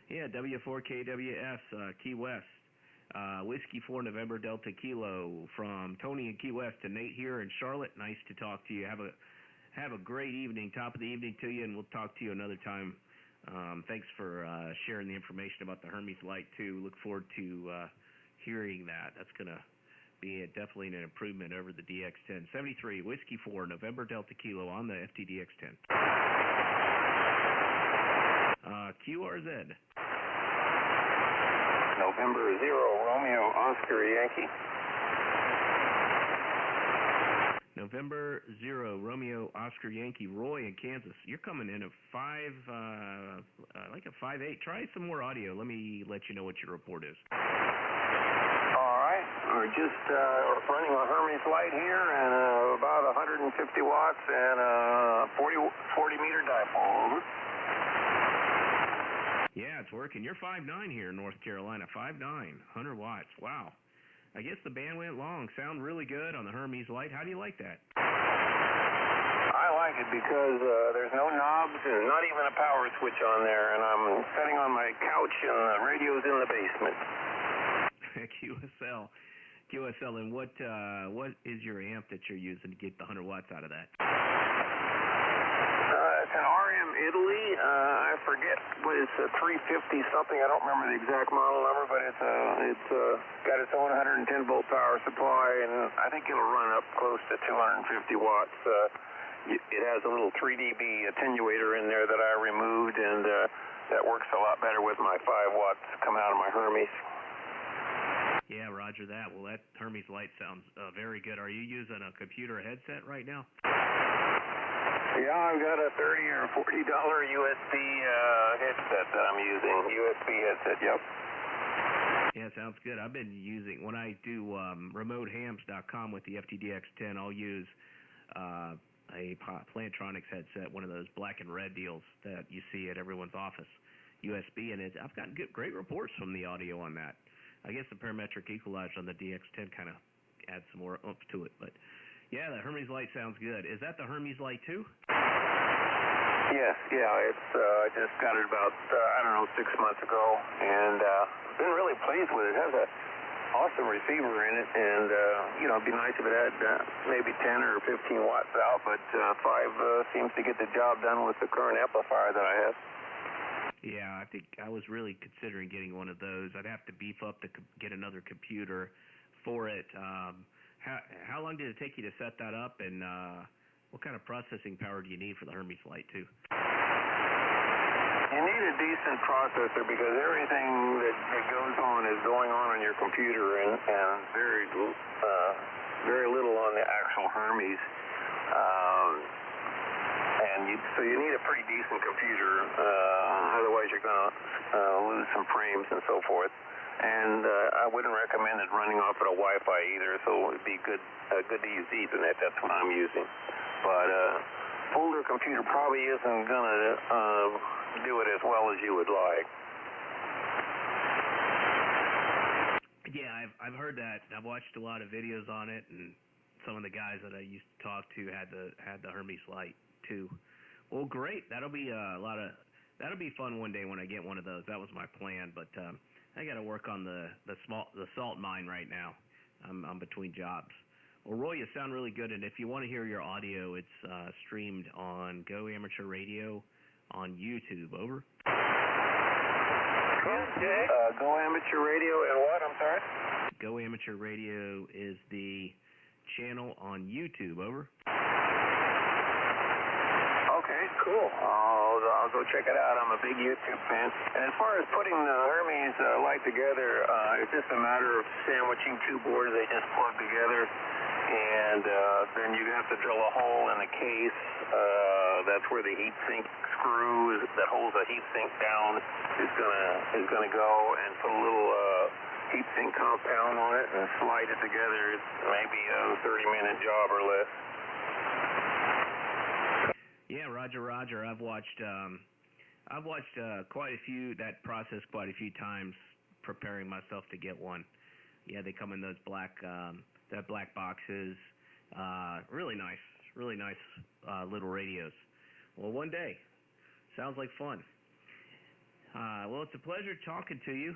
Yeah, W4KWS, Key West. Whiskey 4 November Delta Kilo from Tony in Key West to Nate here in Charlotte. Nice to talk to you. Have a great evening. Top of the evening to you, and we'll talk to you another time. Thanks for sharing the information about the Hermes Light, too. Look forward to hearing that. That's going to be definitely an improvement over the DX10. 73, Whiskey 4, November Delta Kilo on the FTDX10. QRZ. November 0, Romeo, Oscar, Yankee. November 0, Romeo, Oscar, Yankee, Roy in Kansas. You're coming in at 5.8. Try some more audio. Let me let you know what your report is. All right. We're just running a Hermes Light here, and about 150 watts and a 40-meter dipole. Over. Yeah, it's working. You're 5.9 here in North Carolina. 5.9, 100 watts. Wow. I guess the band went long. Sound really good on the Hermes Light. How do you like that? I like it because there's no knobs and not even a power switch on there, and I'm sitting on my couch and the radio's in the basement. QSL, and what is your amp that you're using to get the 100 watts out of that? It's an RM Italy. I forget what it's, a 350 something. I don't remember the exact model number, but it's got its own 110 volt power supply, and I think it'll run up close to 250 watts. It has a little 3 dB attenuator in there that I removed, and that works a lot better with my 5 watts coming out of my Hermes. Yeah, roger that. Well, that Hermes Light sounds very good. Are you using a computer headset right now? Yeah, I've got a $30 or $40 USB headset that I'm using. USB headset, yep. Yeah, sounds good. I've been using, when I do remotehams.com with the FTDX10, I'll use a Plantronics headset, one of those black and red deals that you see at everyone's office, USB, and I've gotten great reports from the audio on that. I guess the parametric equalizer on the DX10 kind of adds some more oomph to it, but yeah, the Hermes Light sounds good. Is that the Hermes Light 2? Yes, yeah, it's I just got it about 6 months ago, and been really pleased with it. It has a awesome receiver in it, and it'd be nice if it had maybe 10 or 15 watts out, but 5 seems to get the job done with the current amplifier that I have. Yeah, I think I was really considering getting one of those. I'd have to beef up to get another computer for it. How long did it take you to set that up, and what kind of processing power do you need for the Hermes Light 2? You need a decent processor because everything that goes on is going on your computer, and very little on the actual Hermes. So you need a pretty decent computer, otherwise you're going to lose some frames and so forth. And I wouldn't recommend it running off of a Wi-Fi either, so it'd be good to use Ethernet. That's what I'm using. But older computer probably isn't going to do it as well as you would like. Yeah, I've heard that. I've watched a lot of videos on it, and some of the guys that I used to talk to had the Hermes Lite too. Well, great. That'll be fun one day when I get one of those. That was my plan, but I got to work on the salt mine right now. I'm between jobs. Well, Roy, you sound really good, and if you want to hear your audio, it's streamed on Go Amateur Radio on YouTube. Over. Okay. Go Amateur Radio and what? I'm sorry? Go Amateur Radio is the channel on YouTube. Over. Okay, cool. I'll go check it out. I'm a big YouTube fan. And as far as putting the Hermes Lite together, it's just a matter of sandwiching two boards. They just plug together, and then you have to drill a hole in the case. That's where the heat sink screw that holds the heat sink down is gonna go, and put a little heat sink compound on it and slide it together. It's maybe a 30-minute job or less. Yeah, Roger. I've watched quite a few, that process quite a few times, preparing myself to get one. Yeah, they come in those black boxes. Really nice little radios. Well, one day. Sounds like fun. Well, it's a pleasure talking to you.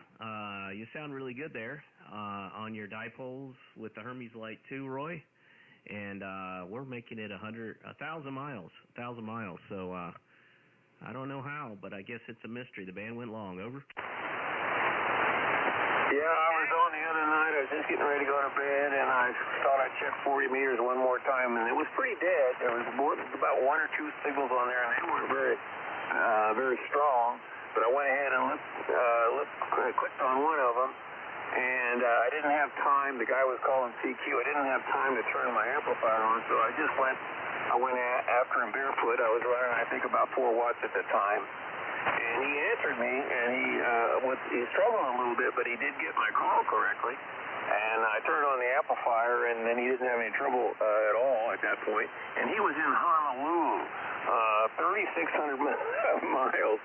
You sound really good there on your dipoles with the Hermes Lite 2, Roy. And we're making it 1,000 miles. So I don't know how, but I guess it's a mystery. The band went long. Over. Yeah, I was on the other night. I was just getting ready to go to bed, and I thought I'd check 40 meters one more time, and it was pretty dead. There was about one or two signals on there, and they weren't very strong. But I went ahead and clicked on one of them. And I didn't have time. The guy was calling CQ. I didn't have time to turn my amplifier on, so I went after him barefoot. I was running, I think, about 4 watts at the time. And he answered me, and he struggled a little bit, but he did get my call correctly. And I turned on the amplifier, and then he didn't have any trouble at all at that point. And he was in Honolulu, 3,600 miles.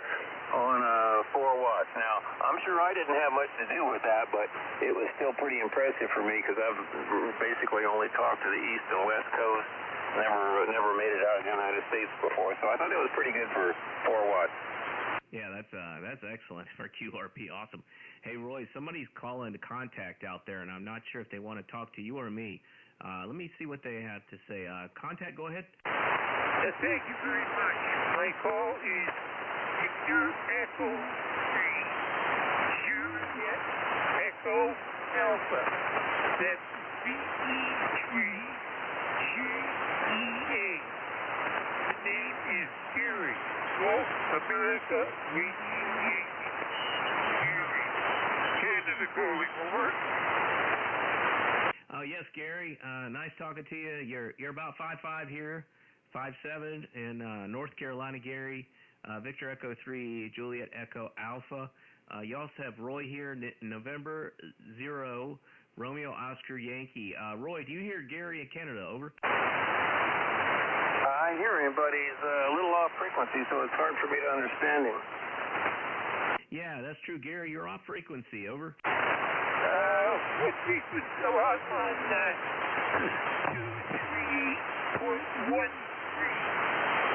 On 4 watts. Now, I'm sure I didn't have much to do with that, but it was still pretty impressive for me because I've basically only talked to the East and West Coast, never made it out of the United States before, so I thought that was pretty good for 4 watts. Yeah, that's excellent for QRP. Awesome. Hey, Roy, somebody's calling to contact out there, and I'm not sure if they want to talk to you or me. Let me see what they have to say. Contact, go ahead. Thank you very much. My call is Victor Echo 3, Juliet Echo Alpha. That's VE3GEA. The name is Gary, North America Radio. Gary, Canada calling, over. Yes, Gary. Nice talking to you. You're about 5'5" here, 5'7" in North Carolina, Gary. Victor Echo 3, Juliet Echo Alpha. You also have Roy here, November 0, Romeo Oscar Yankee. Roy, do you hear Gary in Canada? Over. I hear him, but he's a little off frequency, so it's hard for me to understand him. Yeah, that's true, Gary. You're off frequency. Over. What frequency? So I'm on 238.13.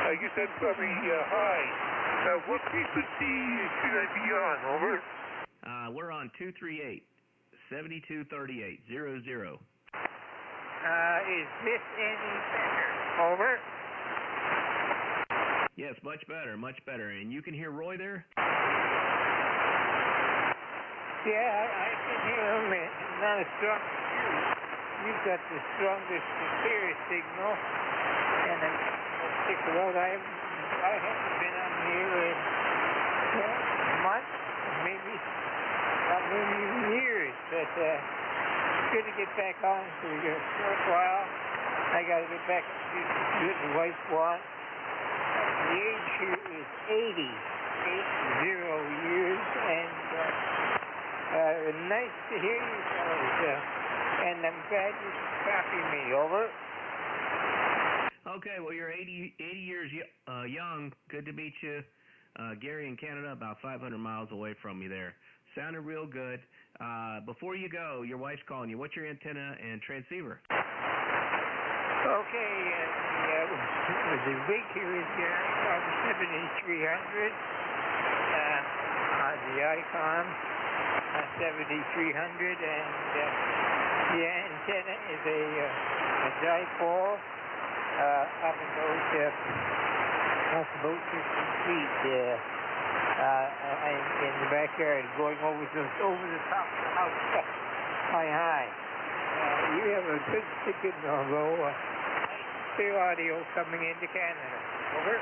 I guess I'm probably high. What frequency should I be on? Over. We're on 238, 7238, 00. Is this any better? Over. Yes, much better. And you can hear Roy there? Yeah, I can hear him. Not as strong as you. You've got the strongest, clearest signal. And I haven't been on here in months, maybe even years, but it's good to get back on for a short while. I got to get back to do what the wife wants. The age here is 80 years, and nice to hear you fellas, and I'm glad you copied me, over. Okay, well, you're 80 years young. Good to meet you. Gary in Canada, about 500 miles away from me there. Sounded real good. Before you go, your wife's calling you. What's your antenna and transceiver? Okay, the rig here is on 7300. The Icon 7300, and the antenna is a dipole up about 50 feet in the backyard, going over the top of the house, high. You have a good signal, though. Clear audio coming into Canada. Over.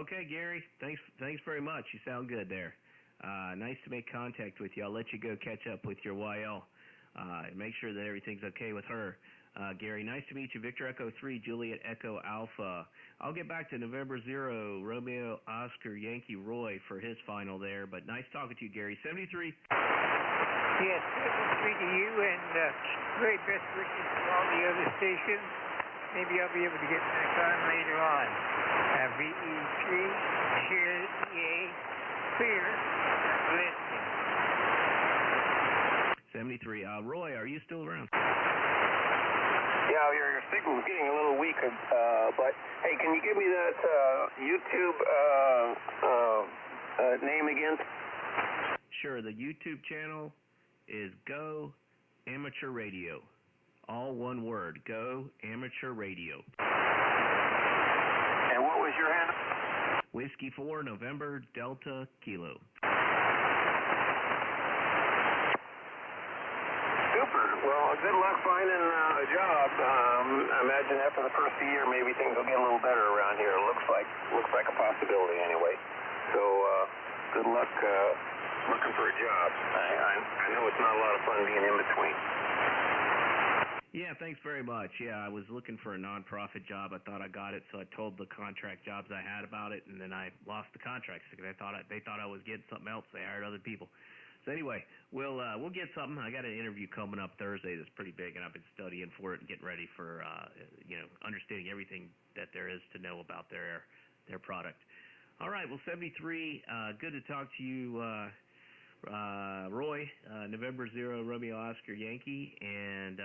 Okay, Gary. Thanks very much. You sound good there. Nice to make contact with you. I'll let you go catch up with your YL. Make sure that everything's okay with her. Gary, nice to meet you. Victor Echo 3, Juliet Echo Alpha. I'll get back to November 0, Romeo Oscar Yankee Roy for his final there. But nice talking to you, Gary. 73. Yes, 73 to you, and very best wishes to all the other stations. Maybe I'll be able to get back on later on. VE3, cheers, EA, clear, listening. 73. Roy, are you still around? Yeah, your signal's getting a little weaker, but hey, can you give me that YouTube name again? Sure, the YouTube channel is Go Amateur Radio. All one word, Go Amateur Radio. And what was your handle? Whiskey 4, November, Delta, Kilo. Super. Well, good luck finding a job. I imagine after the first year, maybe things will get a little better around here. Looks like a possibility anyway. So good luck looking for a job. I know it's not a lot of fun being in between. Yeah, thanks very much. Yeah, I was looking for a non-profit job. I thought I got it, so I told the contract jobs I had about it, and then I lost the contracts because they thought I was getting something else. They hired other people. So anyway, we'll get something. I got an interview coming up Thursday that's pretty big, and I've been studying for it and getting ready for understanding everything that there is to know about their product. All right, well, 73. Good to talk to you, Roy. November 0, Romeo Oscar Yankee, and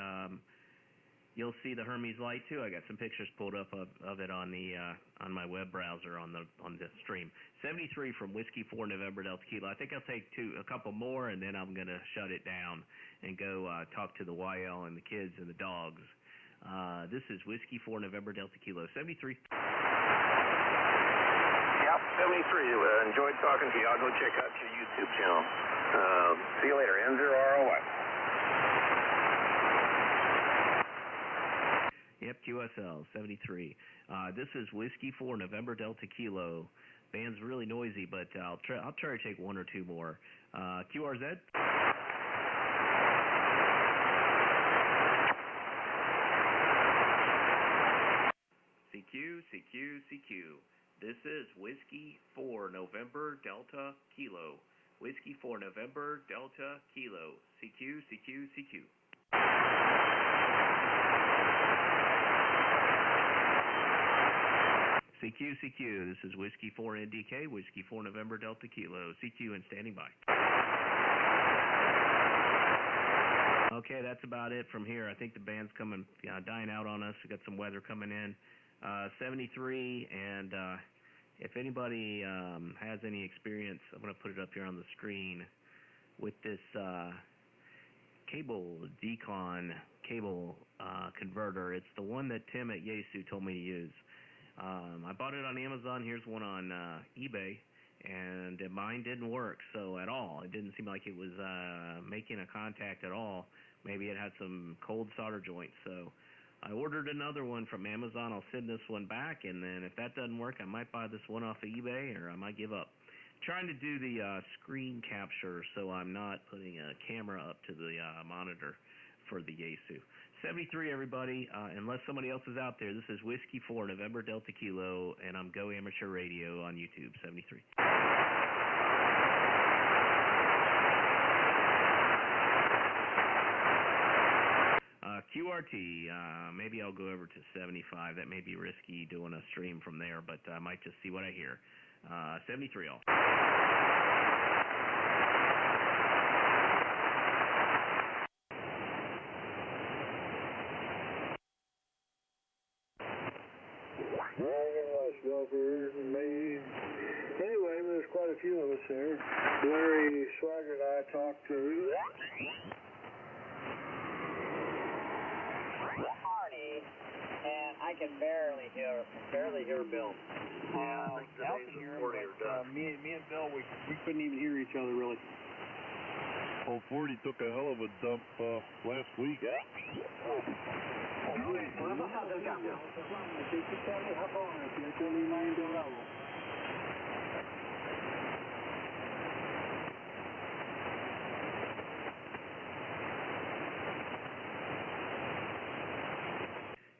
you'll see the Hermes light too. I got some pictures pulled up of it on the on my web browser on the stream. 73 from Whiskey 4 November Delta Kilo. I think I'll take a couple more, and then I'm gonna shut it down and go talk to the YL and the kids and the dogs. This is Whiskey 4 November Delta Kilo. 73. Yep, 73. Enjoyed talking to you. I'll go check out your YouTube channel. See you later. N0ROY. Yep, QSL 73. This is Whiskey 4 November Delta Kilo. Band's really noisy, but I'll try to take one or two more. QRZ. CQ. This is Whiskey 4 November Delta Kilo. Whiskey 4 November Delta Kilo. CQ. CQ. This is Whiskey 4 NDK, Whiskey 4 November Delta Kilo. CQ and standing by. Okay, that's about it from here. I think the band's coming, dying out on us. We got some weather coming in. 73, and if anybody has any experience, I'm going to put it up here on the screen with this Decon cable converter. It's the one that Tim at Yaesu told me to use. I bought it on Amazon. Here's one on eBay, and mine didn't work at all. It didn't seem like it was making a contact at all. Maybe it had some cold solder joints. So I ordered another one from Amazon. I'll send this one back, and then if that doesn't work, I might buy this one off of eBay, or I might give up. trying to do the screen capture, so I'm not putting a camera up to the monitor for the Yaesu. 73, everybody. Unless somebody else is out there, this is Whiskey 4 November Delta Kilo, and I'm Go Amateur Radio on YouTube. 73. QRT, maybe I'll go over to 75. That may be risky doing a stream from there, but I might just see what I hear. 73 all. Anyway, there's quite a few of us there. Larry Swagger and I talked to Hardy, and I can barely hear Bill. I can hear him, but me and Bill, we couldn't even hear each other really. Well, 40 took a hell of a dump last week.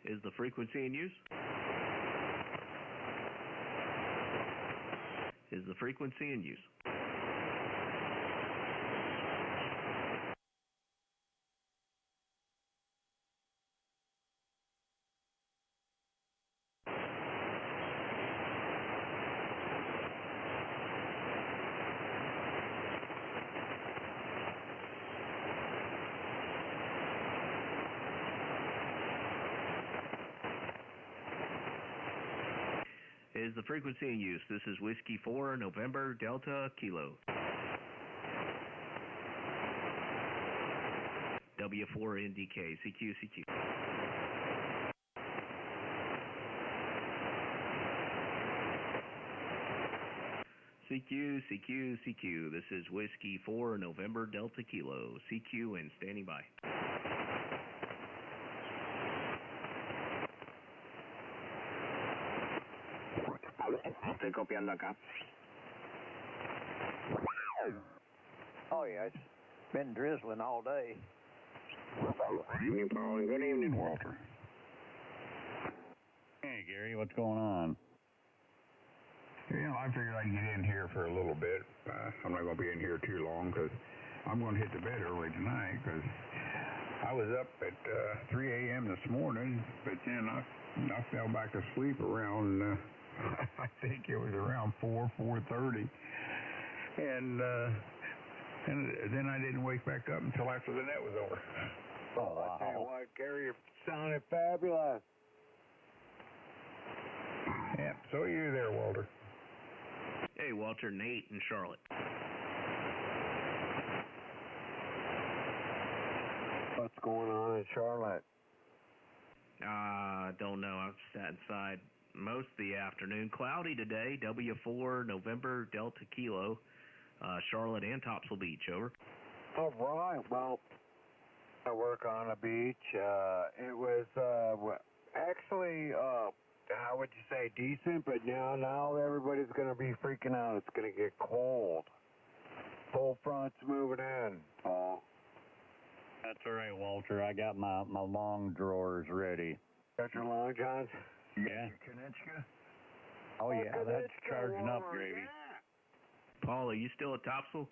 Is the frequency in use? Is the frequency in use? Is the frequency in use? This is Whiskey 4 November Delta Kilo. W4 NDK, CQ, CQ. CQ, CQ, CQ. This is Whiskey 4 November Delta Kilo, CQ and standing by. Estoy copiando acá. Oh, yeah, it's been drizzling all day. Good evening, Paul, and good evening, Walter. Hey, Gary, what's going on? I figured I'd get in here for a little bit. I'm not going to be in here too long because I'm going to hit the bed early tonight because I was up at 3 a.m. this morning, but then I fell back asleep around, I think it was around 4:30. And then I didn't wake back up until after the net was over. Oh, wow. I tell you what, Gary, you sounded fabulous. Yeah, so are you there, Walter? Hey, Walter, Nate in Charlotte. What's going on in Charlotte? Don't know. I've sat inside most of the afternoon. Cloudy today, W4 November Delta Kilo, Charlotte and Topsail Beach, over. All right, well, I work on a beach. It was actually, how would you say, decent, but now everybody's going to be freaking out. It's going to get cold. Cold front's moving in, Paul. That's all right, Walter. I got my long drawers ready. Got your long johns? Yeah. Konechka? Oh, yeah, that's charging up, Gravy. Yeah. Paul, are you still at Topsail?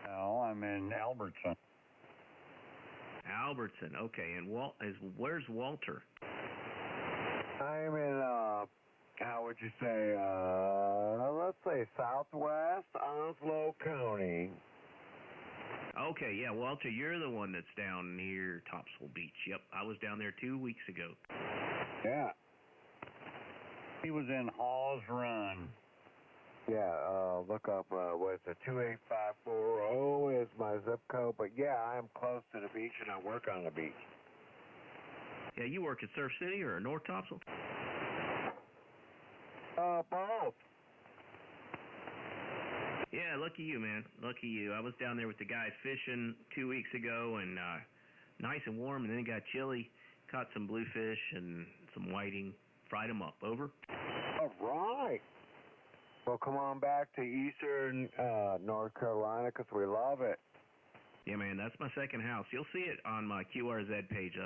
No, I'm in Albertson. Albertson, okay. And where's Walter? I'm in, how would you say, let's say southwest Onslow County. Okay, yeah, Walter, you're the one that's down near Topsail Beach. Yep, I was down there 2 weeks ago. Yeah. He was in Hawes Run. Yeah, look up, what's it, 28540 is my zip code, but yeah, I'm close to the beach and I work on the beach. Yeah, you work at Surf City or North Topsail? Both. Yeah, lucky you, man. Lucky you. I was down there with the guys fishing 2 weeks ago, and nice and warm, and then it got chilly. Caught some bluefish and some whiting. Fried them up. Over. All right. Well, come on back to eastern North Carolina because we love it. Yeah, man, that's my second house. You'll see it on my QRZ page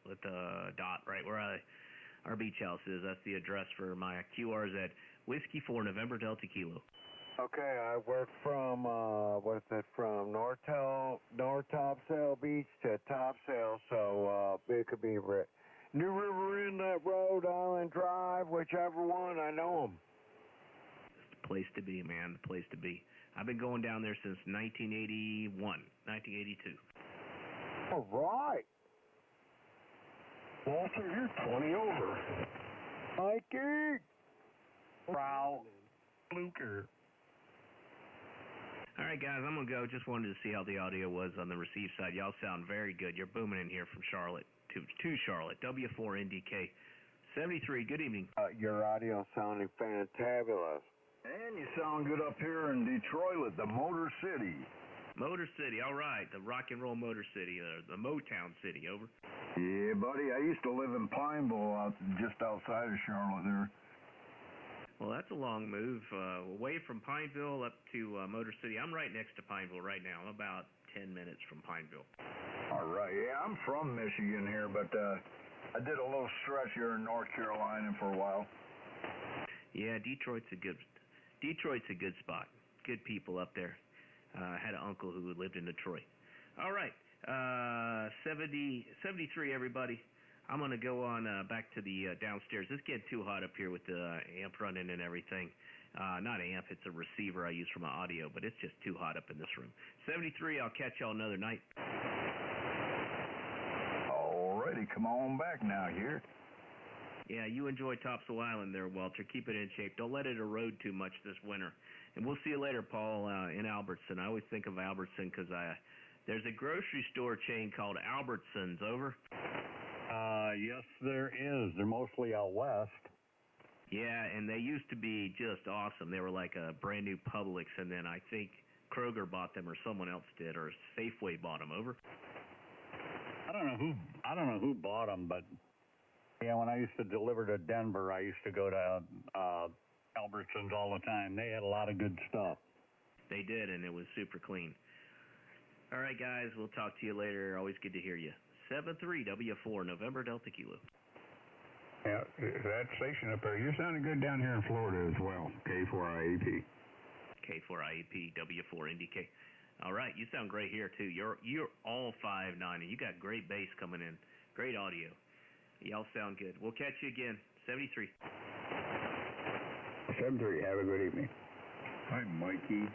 with the dot right where our beach house is. That's the address for my QRZ. Whiskey 4 November Delta Kilo. Okay, I work from, from North Topsail Beach to Topsail, so it could be New River Inlet, Rhode Island Drive, whichever one, I know them. It's the place to be, man, the place to be. I've been going down there since 1982. All right. Walter, you're 20 over. Mikey! Prowl. Fluker. All right, guys, I'm going to go. Just wanted to see how the audio was on the receive side. Y'all sound very good. You're booming in here from Charlotte to Charlotte. W4NDK 73. Good evening. Your audio sounding fantabulous. And you sound good up here in Detroit at the Motor City. Motor City, all right. The rock and roll Motor City, the Motown City, over. Yeah, buddy. I used to live in Pineville, just outside of Charlotte there. Well, that's a long move. Away from Pineville up to Motor City. I'm right next to Pineville right now. I'm about 10 minutes from Pineville. All right. Yeah, I'm from Michigan here, but I did a little stretch here in North Carolina for a while. Yeah, Detroit's a good spot. Good people up there. I had an uncle who lived in Detroit. All right. 73, everybody. I'm going to go on back to the downstairs. It's getting too hot up here with the amp running and everything. Not amp, it's a receiver I use for my audio, but it's just too hot up in this room. 73, I'll catch y'all another night. Alrighty, come on back now here. Yeah, you enjoy Topsail Island there, Walter. Keep it in shape. Don't let it erode too much this winter. And we'll see you later, Paul, in Albertson. I always think of Albertson because there's a grocery store chain called Albertsons, over. Yes, there is. They're mostly out west. Yeah, and they used to be just awesome. They were like a brand new Publix, and then I think Kroger bought them, or someone else did, or Safeway bought them, over. I don't know who bought them, but yeah, when I used to deliver to Denver, I used to go to Albertsons all the time. They had a lot of good stuff. They did, and it was super clean. All right, guys, we'll talk to you later. Always good to hear you. 73 W4 November Delta Kilo. Yeah, that station up there, you're sounding good down here in Florida as well. K4IAP. K4IAP W4 NDK. All right, you sound great here too. You're all 5'9", and you got great bass coming in, great audio. Y'all sound good. We'll catch you again. 73. 73. Have a good evening. Hi, Mikey.